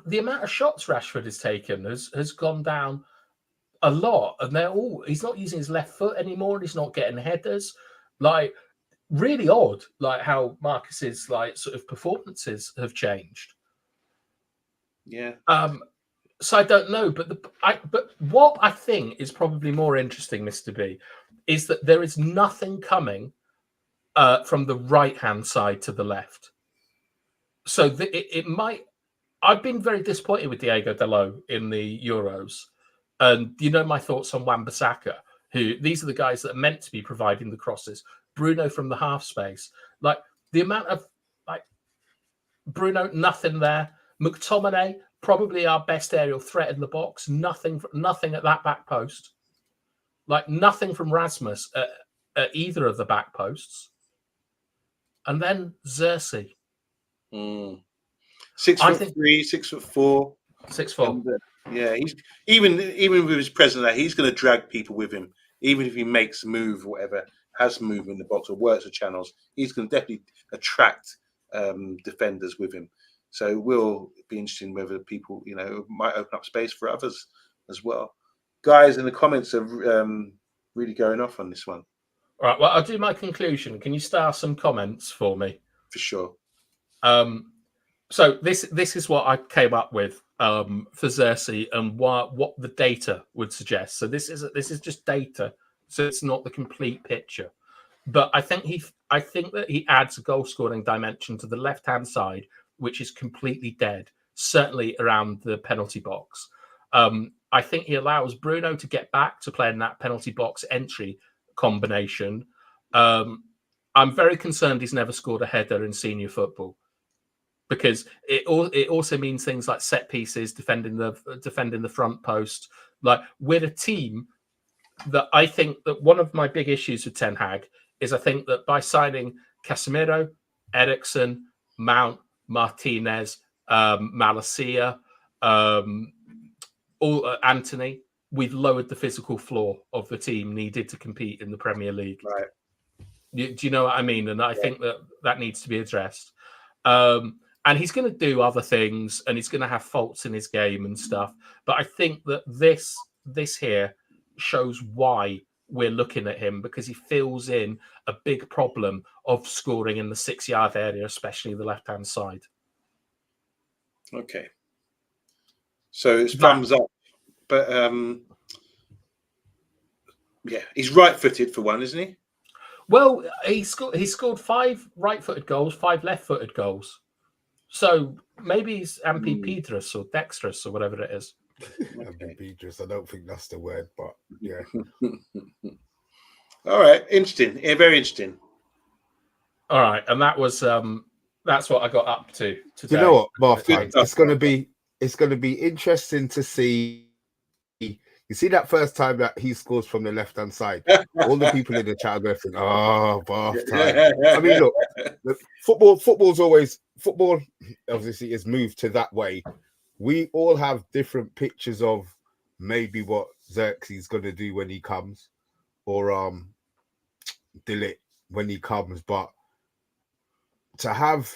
the amount of shots Rashford has taken has gone down a lot, and he's not using his left foot anymore, and he's not getting headers. Like really odd, like how Marcus's sort of performances have changed. Yeah. So I don't know, but what I think is probably more interesting, Mr. B, is that there is nothing coming from the right-hand side to the left. So it might. I've been very disappointed with Diego Dalot in the Euros, and my thoughts on Wan-Bissaka. These are the guys that are meant to be providing the crosses. Bruno from the half space, like the amount of Bruno, nothing there. McTominay, probably our best aerial threat in the box. Nothing at that back post. Like nothing from Rasmus at either of the back posts. And then Zirkzee. 6'3", 6'4", 6'4". Yeah, he's even with his presence, he's going to drag people with him. Even if he makes a move or whatever, has move in the box or works the channels, he's going to definitely attract defenders with him. So it will be interesting whether people, might open up space for others as well. Guys in the comments are really going off on this one. All right, well, I'll do my conclusion. Can you start some comments for me? For sure. So this is what I came up with for Zirkzee and what the data would suggest. So this is just data, so it's not the complete picture. But I think that he adds a goal scoring dimension to the left hand side, which is completely dead, certainly around the penalty box. I think he allows Bruno to get back to playing that penalty box entry combination. I'm very concerned he's never scored a header in senior football, because it also means things like set pieces, defending the front post. Like we're a team that I think that one of my big issues with Ten Hag is I think that by signing Casemiro, Eriksen, Mount, Martinez, Malacia, Anthony, we've lowered the physical floor of the team needed to compete in the Premier League. Right. Do you know what I mean? And I think that needs to be addressed. And he's going to do other things, and he's going to have faults in his game and stuff. But I think that this here shows why we're looking at him, because he fills in a big problem of scoring in the 6-yard area, especially the left-hand side. Okay. So it's thumbs up. But yeah, he's right-footed for one, isn't he? Well, he scored 5 right-footed goals, 5 left-footed goals. So maybe he's ambidextrous or dexterous or whatever it is. Ambidextrous. I don't think that's the word, but yeah. All right, interesting. Yeah, very interesting. All right, and that was that's what I got up to today. You know what, Martin? It's going to be interesting to see. You see that first time that he scores from the left-hand side, all the people in the chat are going to think, "Oh, bath time." I mean, look, football obviously is moved to that way. We all have different pictures of maybe what Zirkzee is going to do when he comes, or DeLIGT when he comes, but to have,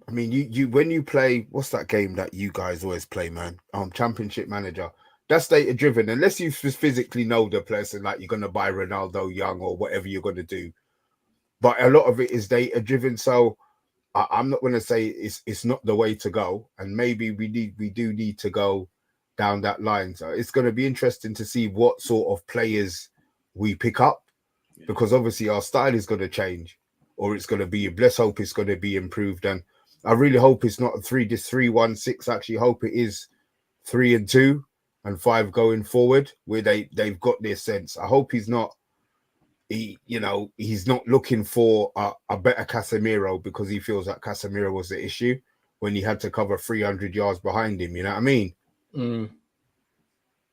I mean, you when you play, what's that game that you guys always play, man? Championship Manager. That's data driven, unless you physically know the person, like you're gonna buy Ronaldo young or whatever you're gonna do. But a lot of it is data driven, so I'm not gonna say it's not the way to go, and maybe we do need to go down that line. So it's gonna be interesting to see what sort of players we pick up, because obviously our style is gonna change, or it's gonna be. Let's hope it's gonna be improved, and I really hope it's not 3-1-6. Actually, hope it is 3-2 and 5 going forward, where they've got their sense. I hope he's not looking for a better Casemiro, because he feels that Casemiro was the issue when he had to cover 300 yards behind him. You know what I mean? Mm.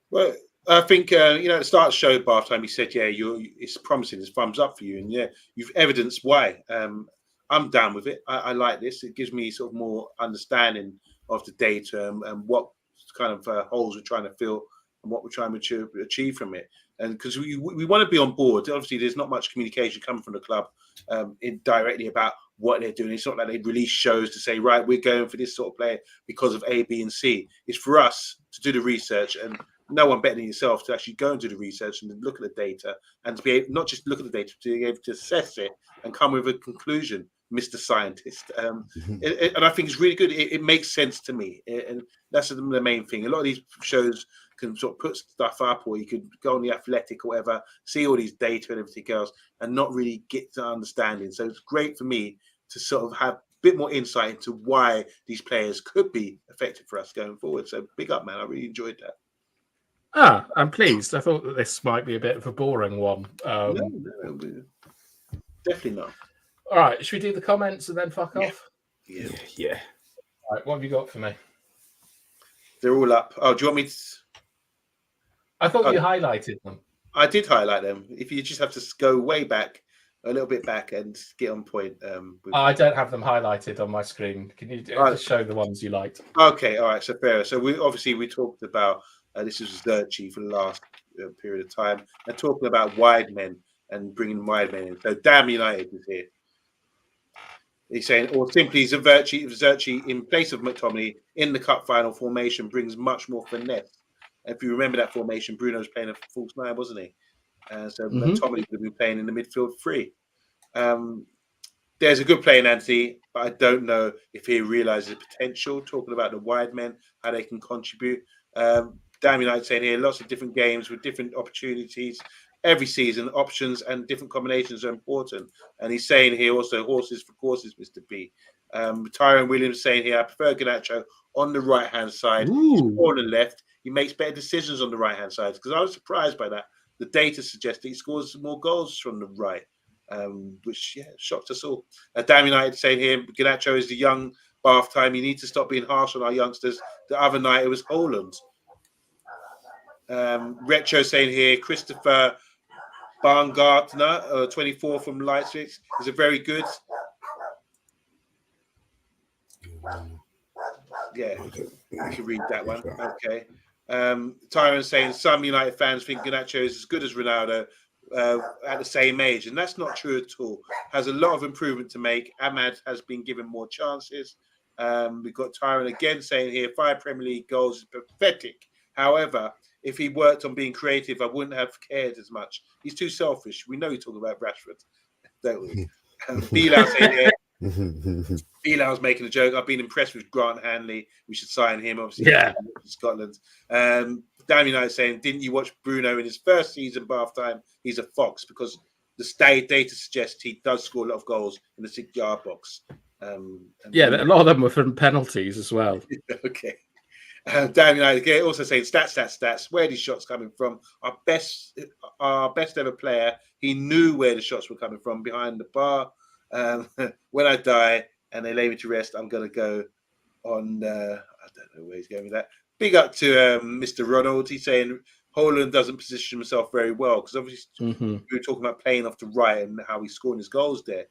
Well, I think at the start of the show, bath time, he said, "Yeah, it's promising. It's thumbs up for you," and yeah, you've evidenced why. I'm down with it. I like this. It gives me sort of more understanding of the data and what kind of holes we're trying to fill and what we're trying to achieve from it. And because we want to be on board. Obviously, there's not much communication coming from the club directly about what they're doing. It's not like they release shows to say, right, we're going for this sort of player because of A, B, and C. It's for us to do the research, and no one better than yourself to actually go and do the research and look at the data, and to be able, not just look at the data, to be able to assess it and come with a conclusion, Mr. Scientist. And I think it's really good. It makes sense to me, and that's the main thing. A lot of these shows can sort of put stuff up, or you could go on the Athletic or whatever, see all these data and everything else, and not really get to understanding. So it's great for me to sort of have a bit more insight into why these players could be effective for us going forward. So big up, man. I really enjoyed that. I'm pleased. I thought that this might be a bit of a boring one. No, definitely not. All right, should we do the comments and then fuck off? Yeah. All right, what have you got for me? They're all up. Oh, do you want me to... I thought you highlighted them. I did highlight them. If you just have to go way back, a little bit back, and get on point. I don't have them highlighted on my screen. Can you just show the ones you liked? Okay, all right. So fair. So we talked about this is Zirkzee for the last period of time, and talking about wide men and bringing wide men in. So Damn United is here. He's saying, or simply Zirkzee in place of McTominay in the cup final formation brings much more finesse. If you remember that formation, Bruno was playing a false 9, wasn't he? So McTominay would be playing in the midfield 3. There's a good player in Anthony, but I don't know if he realises the potential. Talking about the wide men, how they can contribute. Damn United saying here, lots of different games with different opportunities. Every season, options and different combinations are important. And he's saying here also, horses for courses, Mr. B. Tyrone Williams saying here, I prefer Garnacho on the right-hand side. He's more on the left. He makes better decisions on the right-hand side. Because I was surprised by that. The data suggests that he scores more goals from the right, which, shocked us all. Damn United saying here, Garnacho is the young bath time. You need to stop being harsh on our youngsters. The other night, it was Holland. Retro saying here, Christopher Baumgartner, 24 from Leipzig, is a very good. Yeah, you can read that one. Okay. Tyrone saying some United fans think Garnacho is as good as Ronaldo at the same age, and that's not true at all. Has a lot of improvement to make. Ahmad has been given more chances. We've got Tyrone again saying here 5 Premier League goals is pathetic. However, if he worked on being creative, I wouldn't have cared as much. He's too selfish. We know you're talking about Rashford, don't we? Bilal saying, Bilal's making a joke. I've been impressed with Grant Hanley. We should sign him, obviously. Yeah. Scotland. Damien Knight saying, didn't you watch Bruno in his first season, Bath time? He's a fox because the data suggests he does score a lot of goals in the 6-yard box. A lot of them were from penalties as well. Okay. Damien Knight also saying, stats. Where are these shots coming from? Our best ever player. He knew where the shots were coming from, behind the bar. When I die and they lay me to rest, I'm going to go on. I don't know where he's going with that. Big up to Mr. Ronald. He's saying Haaland doesn't position himself very well because obviously we were talking about playing off the right and how he's scoring his goals there.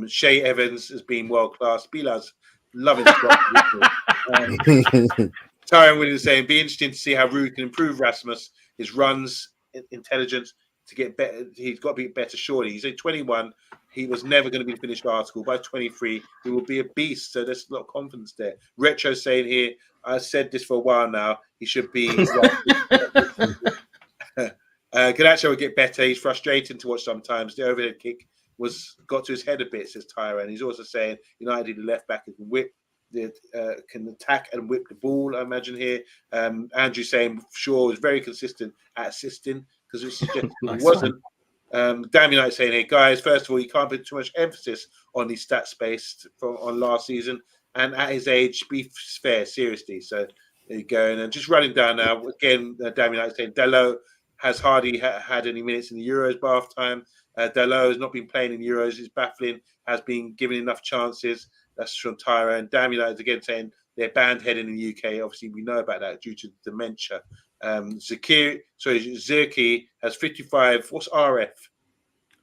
Shea Evans has been world class. Bilal's loving the Tyron Williams saying, be interesting to see how Ruud can improve Rasmus, his runs, intelligence to get better. He's got to be better, surely. He's at 21. He was never going to be the finished article. By 23, he will be a beast. So there's a lot of confidence there. Retro saying here, I've said this for a while now, he should be. Ganacho will get better. He's frustrating to watch sometimes. The overhead kick got to his head a bit, says Tyron. He's also saying United, the left back, can attack and whip the ball, I imagine here. Andrew saying Shaw was very consistent at assisting because it suggested he wasn't. Damien Knight saying here, guys, first of all, you can't put too much emphasis on these stats based on last season. And at his age, be fair, seriously. So there you go. And just running down now, again, Damien Knight saying DeLIGT has hardly had any minutes in the Euros by half time. DeLIGT has not been playing in Euros. It's baffling, has been given enough chances. That's from Tyra. And Damien Knight again saying they're banned heading in the UK. Obviously, we know about that due to dementia. Zirkzee has 55. What's RF?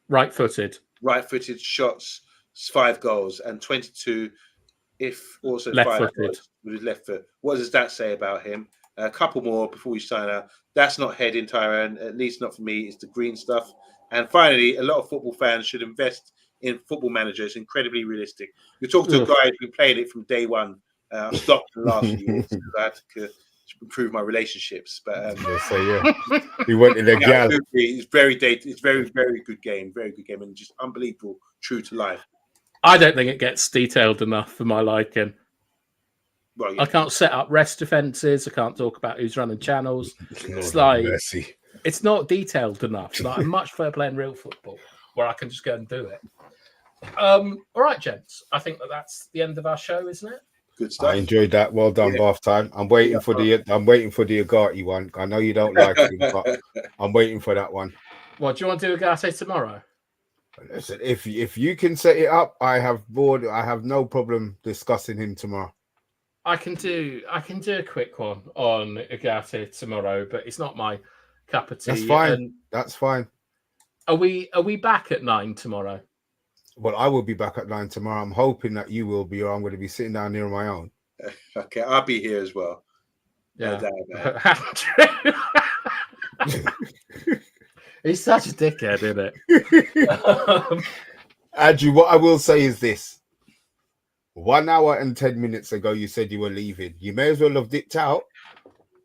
Right-footed. Right-footed shots, 5 goals, and 22 if also left-footed with his left foot. What does that say about him? A couple more before we sign out. That's not heading, Tyrone, at least not for me. It's the green stuff. And finally, a lot of football fans should invest in Football Manager. It's incredibly realistic. You're talking to a guy who's been playing it from day one. I stopped the last few years because I had to improve my relationships. But he went in the gal. It's very dated. It's very, very good game. Very good game, and just unbelievable, true to life. I don't think it gets detailed enough for my liking. Well, yeah. I can't set up rest defenses. I can't talk about who's running channels. It's like it's not detailed enough. Like, I much prefer playing real football where I can just go and do it. All right, gents. I think that's the end of our show, isn't it? Good stuff. I enjoyed that. Well done, Bath time. I'm waiting for the Agati one. I know you don't like it, but I'm waiting for that one. Well, do you want to do Agati tomorrow? Listen, if you can set it up, I have no problem discussing him tomorrow. I can do a quick one on Agati tomorrow, but it's not my cup of tea. That's fine. That's fine. Are we back at 9 tomorrow? Well, I will be back at 9 tomorrow. I'm hoping that you will be, or I'm going to be sitting down here on my own. Okay, I'll be here as well. Yeah. He's such a dickhead, isn't it? Andrew, what I will say is this. 1 hour and 10 minutes ago, you said you were leaving. You may as well have dipped out,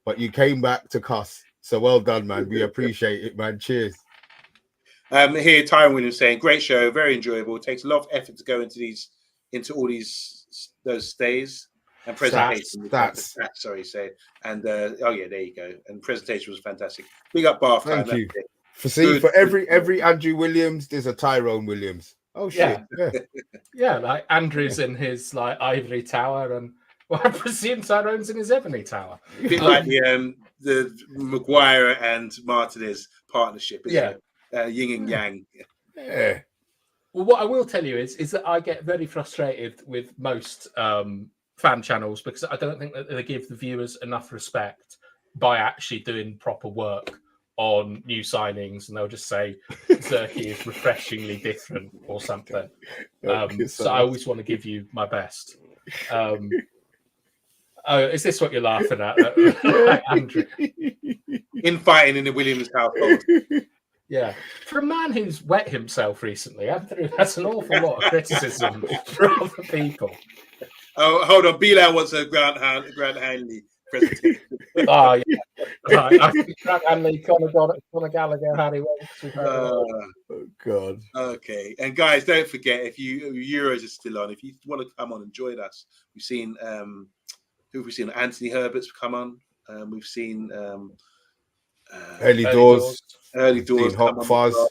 but you came back to cuss. So well done, man. We appreciate it, man. Cheers. Here, Tyron Williams saying, great show, very enjoyable. It takes a lot of effort to go into all those stays and presentation. Stats. Sorry, say. And there you go. And presentation was fantastic. Big up, Bath. Thank you. For every Andrew Williams, there's a Tyrone Williams. Oh shit! Yeah, like Andrew's in his like ivory tower, and I presume Tyrone's in his ebony tower. A bit like the Maguire and Martinez partnership. Isn't it? Yin and yang. Yeah. Well, what I will tell you is that I get very frustrated with most fan channels because I don't think that they give the viewers enough respect by actually doing proper work on new signings, and they'll just say Zirkzee is refreshingly different or something. So I always want to give you my best. Is this what you're laughing at, Andrew? Infighting in the Williams household. Yeah, for a man who's wet himself recently, Andrew, that's an awful lot of criticism from other people. Oh, hold on. Bilal wants a Grant Hanley presentation. Oh yeah, right. I think Frank Hanley, Conor Gallagher, Harry Winks. Oh God. Okay, and guys, don't forget if Euros is still on. If you want to come on and join us, we've seen who have we seen? Anthony Herbert's come on. We've seen Early doors. Early doors Seen come Hot on. Fuzz.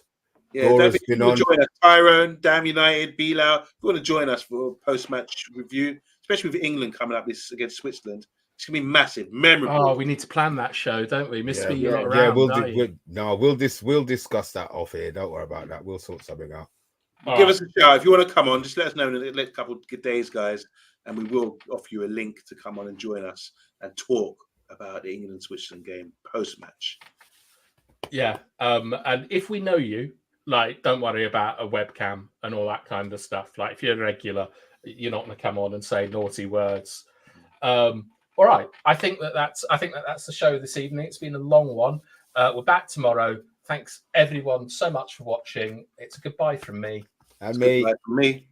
Yeah, Dora's if you been want on. to join us, Tyrone, Damn United, Bilal. If you want to join us for a post-match review, especially with England coming up this against Switzerland, it's gonna be massive, memorable. Oh, we need to plan that show, don't we? Mr. B, you're not Yeah, around. we'll discuss that off here. Don't worry about that. We'll sort something out. Give us a shout if you want to come on. Just let us know in a couple of good days, guys, and we will offer you a link to come on and join us and talk about the England-Switzerland game post-match. Yeah, and if we know you, like, don't worry about a webcam and all that kind of stuff. Like, if you're a regular, you're not going to come on and say naughty words. All right, I think that's the show this evening. It's been a long one. We're back tomorrow. Thanks everyone so much for watching. It's a goodbye from me. And me. Goodbye from me.